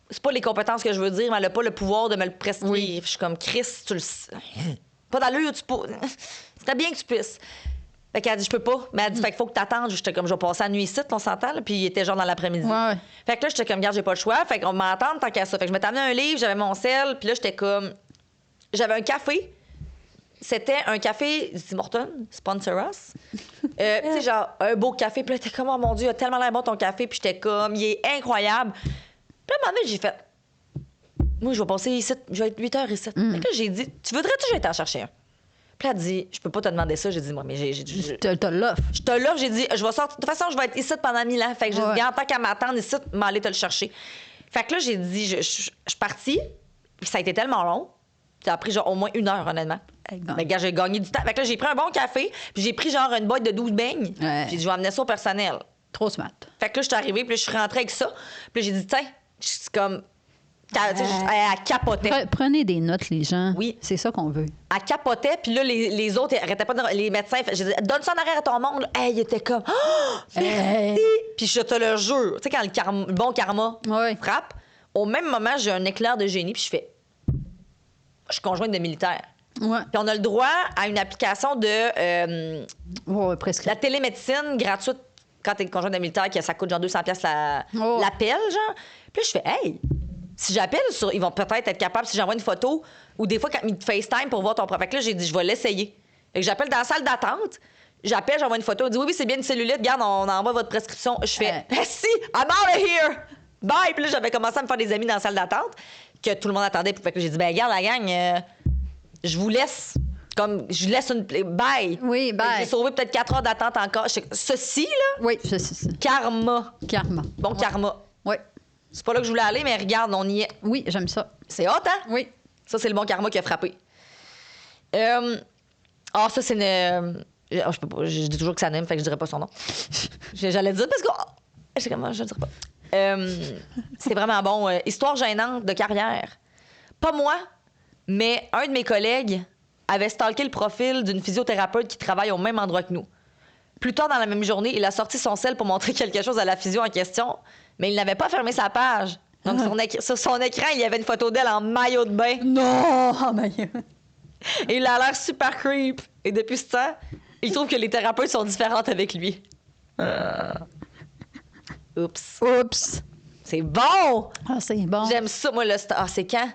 C'est pas les compétences que je veux dire, mais elle a pas le pouvoir de me le prescrire. Oui. Je suis comme, Chris, tu le sais. Pas d'allure, tu peux. C'était bien que tu puisses. Fait qu'elle a dit, je peux pas. Mais elle dit, fait qu'il faut que t'attendes. J'étais comme, je vais passer la nuit ici, on s'entend, là. Puis il était genre dans l'après-midi. Ouais. Fait que là, j'étais comme, regarde, j'ai pas le choix. Fait qu'on m'entend tant qu'à ça. Fait que je m'étais amené un livre, j'avais mon sel. Puis là, j'étais comme. J'avais un café. C'était un café Tim Hortons, sponsor us. Tu sais, genre, un beau café. Puis là, t'es comme, oh mon Dieu, il a tellement l'air bon ton café. Puis j'étais comme, il est incroyable. Puis là, à un moment donné, j'ai fait, moi, je vais passer ici, je vais être 8 heures ici. Fait que là, j'ai dit, tu voudrais-tu que j'aille t'en chercher un? Puis elle a dit, je peux pas te demander ça. J'ai dit, moi, mais T'as l'offre. je te l'offre, j'ai dit, je vais sortir. De toute façon, je vais être ici pendant 1000 ans. Fait que j'ai dit, en tant qu'à m'attendre ici, m'aller te le chercher. Fait que là, j'ai dit, je suis partie. Puis ça a été tellement long. Ça a pris genre au moins 1 heure, honnêtement. Mais gars, j'ai gagné du temps. Fait que là, j'ai pris un bon café. Puis j'ai pris genre une boîte de 12 beignes. Ouais. Puis je vais amener ça au personnel. Trop smart. Fait que là, je suis arrivée, puis là, je suis rentrée avec ça. Puis là, j'ai dit, tiens, c'est comme. Elle capotait. Prenez des notes, les gens. Oui. C'est ça qu'on veut. Elle capotait, puis là, les autres, ils arrêtaient pas de. Les médecins, j'ai dit, donne ça en arrière à ton monde. Là. Hey, il était comme, oh, merci. Puis je te le jure, tu sais, quand le bon karma Ouais. frappe, au même moment, j'ai un éclair de génie, puis je fais, je suis conjointe de militaire. Ouais. Puis on a le droit à une application de Ouais, presque. la télémédecine gratuite quand t'es conjointe de militaire, que ça coûte genre 200$ Oh. l'appel, genre. Puis là, je fais, hey, si j'appelle, ils vont peut-être être capables, si j'envoie une photo, ou des fois, quand ils te FaceTime pour voir ton profil, là, j'ai dit, je vais l'essayer. Fait que j'appelle dans la salle d'attente, j'appelle, j'envoie une photo, on dit, oui, c'est bien une cellulite, regarde, on envoie votre prescription. Je fais, si, I'm out of here! Bye! Puis là, j'avais commencé à me faire des amis dans la salle d'attente, que tout le monde attendait. Fait que j'ai dit, ben, regarde, la gang, je vous laisse. Comme, je laisse une. Bye! Oui, bye. J'ai sauvé peut-être 4 heures d'attente encore. Ceci, là, Oui, c'est karma. karma. Bon karma. Oui. C'est pas là que je voulais aller, mais regarde, on y est. Oui, j'aime ça. C'est hot, hein? Oui. Ça, c'est le bon karma qui a frappé. Ça, c'est une. Je peux pas, je dis toujours que ça n'aime, fait que je dirais pas son nom. J'allais dire parce que. Je sais comment, je le dirais pas. C'est vraiment bon. Histoire gênante de carrière. Pas moi, mais un de mes collègues avait stalké le profil d'une physiothérapeute qui travaille au même endroit que nous. Plus tard dans la même journée, il a sorti son sel pour montrer quelque chose à la physio en question, mais il n'avait pas fermé sa page. Donc, sur son écran, il y avait une photo d'elle en maillot de bain. Non! Oh, my God. Et il a l'air super creep. Et depuis ce temps, il trouve que les thérapeutes sont différentes avec lui. Oups. Oups! C'est bon! Ah, c'est bon. J'aime ça, moi, c'est quand?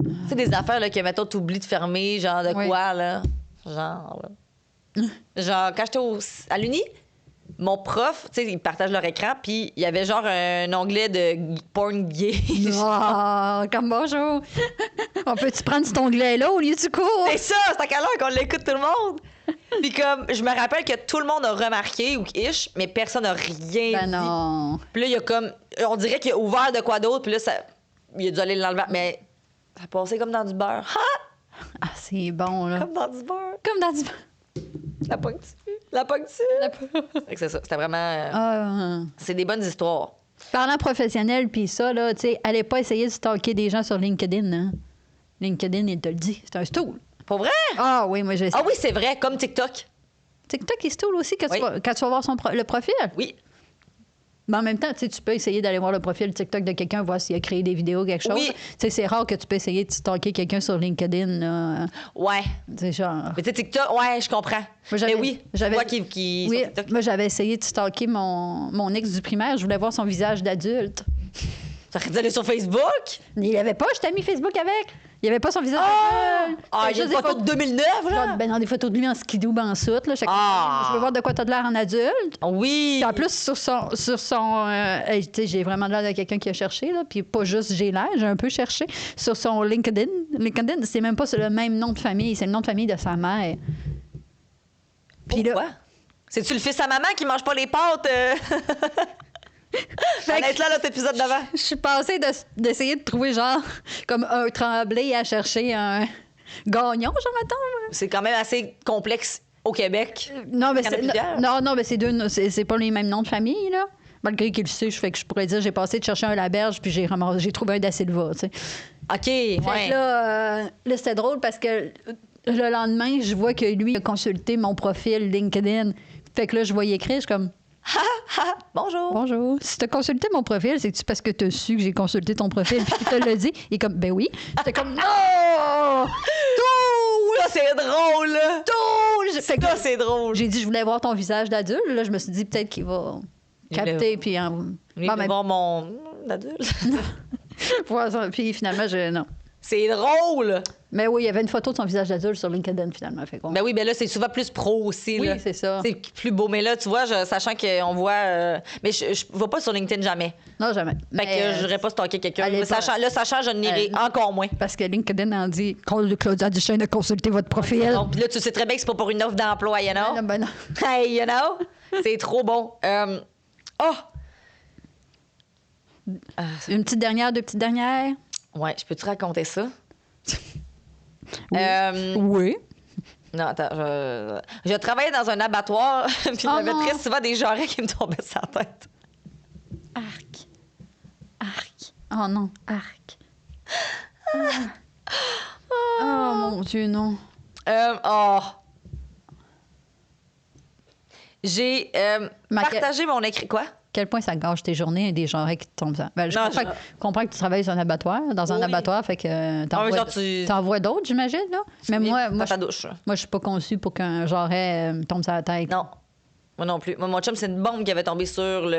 Tu sais, des affaires là, que, mettons, t'oublies de fermer, genre de Oui. quoi, là? Genre, là. Genre, quand j'étais à l'Uni, mon prof, tu sais, ils partagent leur écran, puis il y avait genre un onglet de porn gay. Ah, comme bonjour. On peut-tu prendre cet onglet-là au lieu du cours? C'est ça, c'est à quelle heure qu'on l'écoute tout le monde? Puis comme, je me rappelle que tout le monde a remarqué, ou ish, mais personne n'a rien Ben dit. non. Puis là, il y a comme, on dirait qu'il a ouvert de quoi d'autre, puis là, il a dû aller l'enlever. Mais ça passait comme dans du beurre. Ha! Ah, c'est bon, là. Comme dans du beurre. Comme dans du... La ponctue. La ponctue. Fait que c'est ça, c'était vraiment... Ah. c'est des bonnes histoires. Parlant professionnel, puis ça, là, tu sais, allez pas essayer de stalker des gens sur LinkedIn, hein. LinkedIn, il te le dit, c'est un stool. Pour vrai? Ah oui, moi, j'ai Ah oui, c'est vrai, comme TikTok. TikTok est stool aussi, Oui. quand tu vas voir le profil. Oui. Mais en même temps, tu sais, tu peux essayer d'aller voir le profil TikTok de quelqu'un, voir s'il a créé des vidéos, quelque chose. Oui. Tu sais, c'est rare que tu peux essayer de stalker quelqu'un sur LinkedIn, là. Ouais. C'est genre... Mais tu sais, TikTok, ouais, je comprends. j'avais- Mais oui, j'avais- moi qui Oui, sur TikTok. moi, j'avais essayé de stalker mon ex du primaire. Je voulais voir son visage d'adulte. Ça aurait dû aller sur Facebook? Mais il avait pas, je t'ai mis Facebook avec. Il avait pas son visage Ah! d'adulte. Ah, il y a une photo de 2009, là? Ben, dans des photos de lui en skidoo en soute, là. Ah! Je veux voir de quoi t'as de l'air en adulte. Oui! Puis en plus, sur son tu sais, j'ai vraiment l'air de quelqu'un qui a cherché, là. Puis pas juste j'ai l'air, j'ai un peu cherché. Sur son LinkedIn, c'est même pas sur le même nom de famille, c'est le nom de famille de sa mère. Puis là, Pourquoi? C'est-tu le fils à maman qui mange pas les pâtes? Honnêtement, là, cet épisode d'avant. je suis passée d'essayer de trouver, genre, comme un Tremblay à chercher un gagnon, genre, mettons. C'est quand même assez complexe au Québec. Non, mais Il y en a plusieurs. non, mais c'est pas les mêmes noms de famille, là. Malgré qu'il le sait, je pourrais dire, j'ai passé de chercher un Laberge, puis j'ai trouvé un Da Silva, tu sais. OK, Fait ouais. que là, c'était drôle parce que le lendemain, je vois que lui a consulté mon profil LinkedIn. Fait que là, je voyais écrire, je suis comme, Bonjour. bonjour. Si t'as consulté mon profil, c'est-tu parce que t'as su que j'ai consulté ton profil puis qu'il te l'a dit? Il est comme, ben oui. J'étais comme, non! Là, c'est drôle, là. Fait que Là, c'est drôle. j'ai dit, je voulais voir ton visage d'adulte. Là, je me suis dit, peut-être qu'il va capter. Puis, Il bon, veut voir mon adulte. puis finalement, non. C'est drôle. Mais oui, il y avait une photo de son visage d'adulte sur LinkedIn, finalement. Fait qu'on- Ben oui, ben là, c'est souvent plus pro aussi. Oui, là. c'est ça. C'est plus beau. Mais là, tu vois, sachant qu'on voit... mais je ne vais pas sur LinkedIn jamais. Non, jamais. Fait que je n'irai pas stalker quelqu'un. allez Mais pas. sachant, je n'irai encore moins. Parce que LinkedIn en dit Claudia Duchesne a consulté votre profil. Donc, puis là, tu sais très bien que c'est pas pour une offre d'emploi, you know? Ben non. Hey, you know? C'est trop bon. Oh! Une petite dernière, deux petites dernières. Ouais, je peux te raconter ça? Oui. Oui. Non, attends. Je travaillais dans un abattoir, puis il y avait non. très souvent des jarrets qui me tombaient sur la tête. Arc. Arc. Oh non, arc. Oh mon Dieu, non. Oh. J'ai Ma- partagé mon écrit. Quoi? Quel point ça gâche tes journées des genres qui te tombent ça. Ben, je Non, comprends que tu travailles dans un abattoir, Oui. abattoir, fait que mais genre, tu- t'en vois d'autres, j'imagine, là. Mais moi, dans ta douche. je suis pas conçue pour qu'un jarret me tombe sur la tête. Non. Moi non plus. Moi, mon chum, c'est une bombe qui avait tombé sur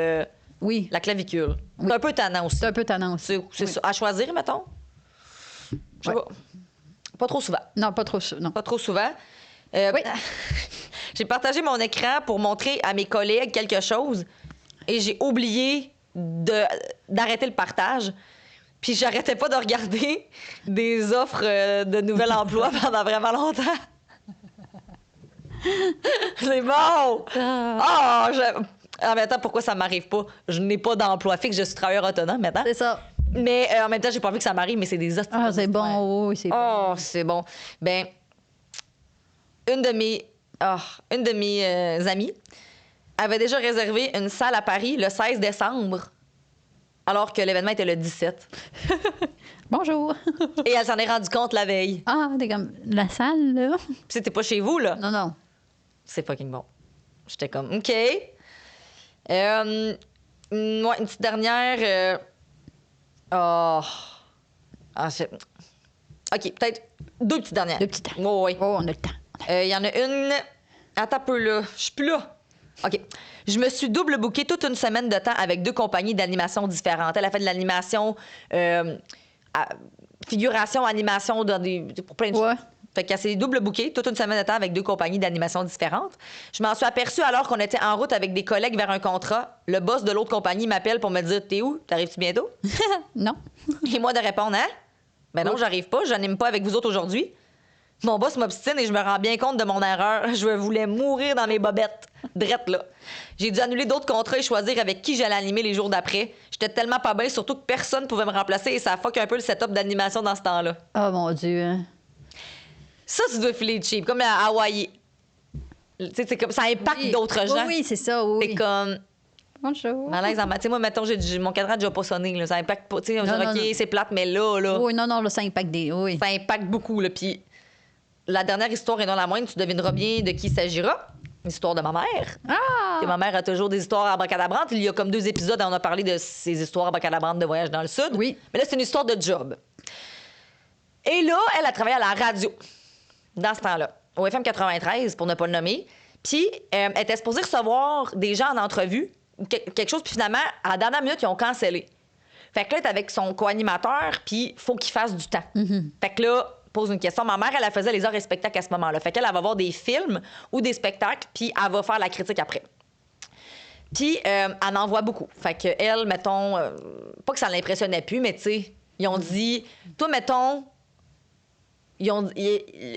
Oui, la clavicule. Oui. C'est un peu tannant aussi. c'est un peu tannant aussi. C'est ça. À choisir, mettons? Je sais Ouais. pas. Pas trop souvent. Non, pas trop, non. Pas trop souvent. Oui. J'ai partagé mon écran pour montrer à mes collègues quelque chose et j'ai oublié d'arrêter le partage. Puis j'arrêtais pas de regarder des offres de nouvel emploi pendant vraiment longtemps. C'est bon! En même temps, pourquoi ça m'arrive pas? Je n'ai pas d'emploi fixe, je suis travailleur autonome maintenant. C'est ça. Mais en même temps, j'ai pas envie que ça m'arrive, mais c'est des hosties. Ah, c'est bon, oui, c'est bon. Oh, c'est bon. Ben, une de mes amies avait déjà réservé une salle à Paris le 16 décembre, alors que l'événement était le 17. Bonjour. Et elle s'en est rendue compte la veille. Ah, t'es comme la salle, là. Puis c'était pas chez vous, là. Non, non. C'est fucking bon. J'étais comme, OK. Moi, une petite dernière. OK, peut-être deux petites dernières. Deux petites. Oh, oui. Oh, on a le temps. Il y en a une. Attends un peu, là. Je suis plus là. OK. Je me suis double bookée toute une semaine de temps avec deux compagnies d'animation différentes. Elle a fait de l'animation, figuration, animation pour plein de Ouais. choses. Fait qu'elle s'est double bookée toute une semaine de temps avec deux compagnies d'animation différentes. Je m'en suis aperçue alors qu'on était en route avec des collègues vers un contrat. Le boss de l'autre compagnie m'appelle pour me dire « T'es où? T'arrives-tu bientôt? » Non. Et moi de répondre « Hein? Ben non, j'arrive pas. J'anime pas avec vous autres aujourd'hui. » Mon boss m'obstine et je me rends bien compte de mon erreur. Je voulais mourir dans mes bobettes. Drette, là. J'ai dû annuler d'autres contrats et choisir avec qui j'allais animer les jours d'après. J'étais tellement pas bien, surtout que personne pouvait me remplacer et ça fuck un peu le setup d'animation dans ce temps-là. Oh, mon Dieu. Ça, tu dois filer cheap, comme à Hawaii. Tu sais, c'est comme ça impacte Oui. d'autres gens. Oui, c'est ça, oui. C'est comme Bonjour. malaise en maths. Tu sais, moi, mettons, mon cadran n'a déjà pas sonné. Là. Ça impacte pas. Tu sais, on Non, dit, non, OK, non. c'est plate, mais là, Oui, non, non, là, ça impacte des. Oui. ça impacte beaucoup. Là. Puis la dernière histoire, et non la moindre, tu devineras bien de qui il s'agira. L'histoire de ma mère. Ah! Et ma mère a toujours des histoires abracadabrantes. Il y a comme 2 épisodes, on a parlé de ces histoires abracadabrantes de voyage dans le Sud. Oui. Mais là, c'est une histoire de job. Et là, elle a travaillé à la radio dans ce temps-là, au FM 93, pour ne pas le nommer. Puis, elle était supposée recevoir des gens en entrevue, quelque chose, puis finalement, à la dernière minute, ils ont cancellé. Fait que là, elle est avec son co-animateur, puis il faut qu'il fasse du temps. Fait que là, pose une question. Ma mère, elle faisait les arts et spectacles à ce moment-là. Fait qu'elle, elle va voir des films ou des spectacles, puis elle va faire la critique après. Puis, elle en voit beaucoup. Fait que elle, mettons, pas que ça l'impressionnait plus, mais tu sais, ils ont dit, toi, mettons,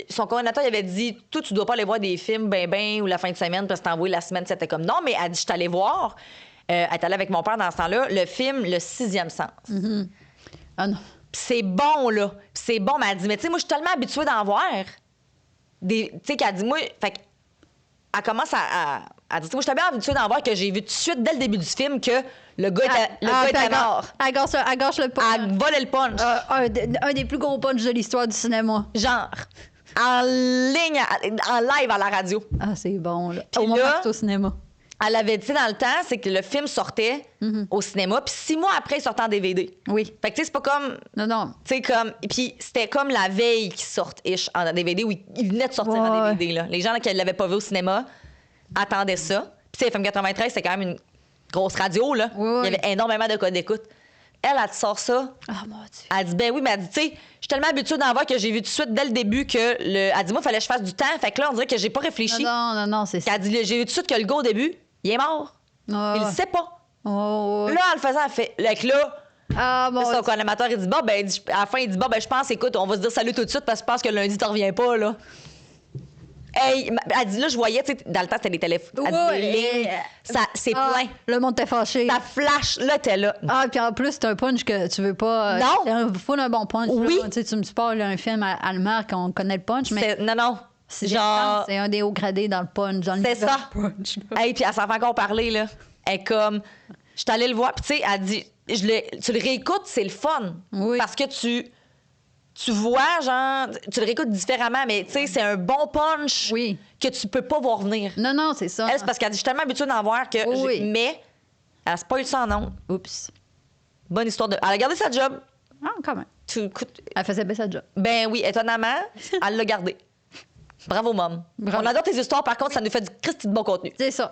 son coordinateur, il avait dit, toi, tu dois pas aller voir des films ben, ou la fin de semaine, parce que t'as envoyé la semaine, c'était comme, non, mais elle dit, je suis allée voir. Elle est allée avec mon père dans ce temps-là, le film Le Sixième Sens. Ah non. Pis c'est bon, là. Pis c'est bon, mais elle dit, mais tu sais, moi, je suis tellement habituée d'en voir. Tu sais, qu'elle dit, moi, fait elle commence à dire, moi, je suis tellement habituée d'en voir que j'ai vu tout de suite, dès le début du film, que le gars était mort. Elle gâche le punch. Elle volait le punch. Un des plus gros punchs de l'histoire du cinéma. Genre, en ligne, en live à la radio. Ah, c'est bon, là. Puis Au moment là- que c'est au cinéma. Elle avait dit dans le temps, c'est que le film sortait au cinéma, puis 6 mois après, il sortait en DVD. Oui. Fait que, tu sais, c'est pas comme. Non, non. Tu sais, comme. Et puis, c'était comme la veille qui sortent ish en DVD, où il venait de sortir en Ouais. DVD, là. Les gens là, qui ne l'avaient pas vu au cinéma attendaient ça. Puis, tu sais, FM 93, c'était quand même une grosse radio, là. Ouais. Il y avait énormément de codes d'écoute. Elle te sort ça. Ah, mon Dieu. Elle dit, ben oui, mais elle dit, tu sais, je suis tellement habituée d'en voir que j'ai vu tout de suite, dès le début, que Elle dit, moi, il fallait que je fasse du temps. Fait que là, on dirait que j'ai pas réfléchi. Non, c'est ça. Elle dit, j'ai vu tout de suite que le gars, au début, il est mort. Ah, Il le sait pas. oh, Là, en le faisant, elle fait. Là, ah, bon. son co-animateur, il dit, bon, ben, à la fin, il dit, bon, ben, je pense, écoute, on va se dire salut tout de suite parce que je pense que lundi, t'en reviens pas, là. Hey, elle dit, là, je voyais, tu sais, dans le temps, c'était les téléphones. Elle dit, Ouais, les lignes, c'est plein. Le monde t'est fâché. Ça flash, là, t'es là. Ah, puis en plus, c'est un punch que tu veux pas. Non. C'est un bon punch. Oui. Là. Tu sais, tu me spoil un film allemand qu'on connaît le punch, mais. Non, non. C'est Genre- c'est un des hauts gradés dans le punch. Dans le C'est niveau ça. punch, là. Hey, puis elle s'en fait encore parler, là. Elle est comme... Je suis allée le voir, puis tu sais, elle dit... Tu le réécoutes, c'est le fun. Oui. Parce que tu vois, genre... Tu le réécoutes différemment, mais tu sais, c'est un bon punch Oui. que tu peux pas voir venir. Non, non, c'est ça. Elle, c'est parce qu'elle dit, je suis tellement habituée d'en voir que... Oui. Mais elle spoil ça en ondes. Oups. Bonne histoire de... Elle a gardé sa job. Ah, quand même. Écoute, Elle faisait bien sa job. ben oui, étonnamment, elle l'a gardé. Bravo, Mom. Bravo. On adore tes histoires, par contre, ça nous fait du Christy de bon contenu. C'est ça.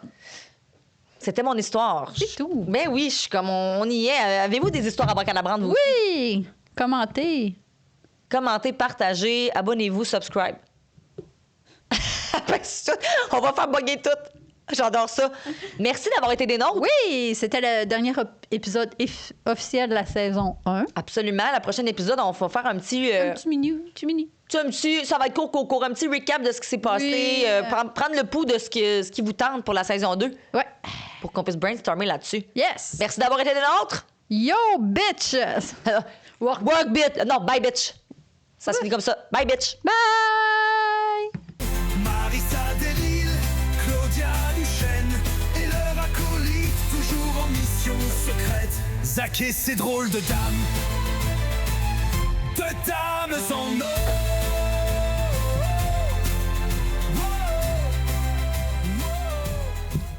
C'était mon histoire. C'est tout. Ben oui, je suis comme on y est. Avez-vous des histoires à bracadabrantes, vous? Oui! Commentez. Commentez, partagez, abonnez-vous, subscribe. On va faire bugger tout. J'adore ça. Merci d'avoir été des nôtres. Oui, c'était le dernier épisode officiel de la saison 1. Absolument. Le prochain épisode, on va faire un petit... Un petit mini. ça va être court, un petit recap de ce qui s'est passé. Oui. Prendre le pouls de ce qui vous tente pour la saison 2 Ouais. pour qu'on puisse brainstormer là-dessus. Yes. Merci d'avoir été des nôtres. Yo, bitches! Work bit. Non, bye, bitch. Ça se finit comme ça. Bye, bitch. Bye! Marissa Delille, Claudia Duchesne et leur acolyte, toujours en mission secrète. Zach et ses drôles de dames en or.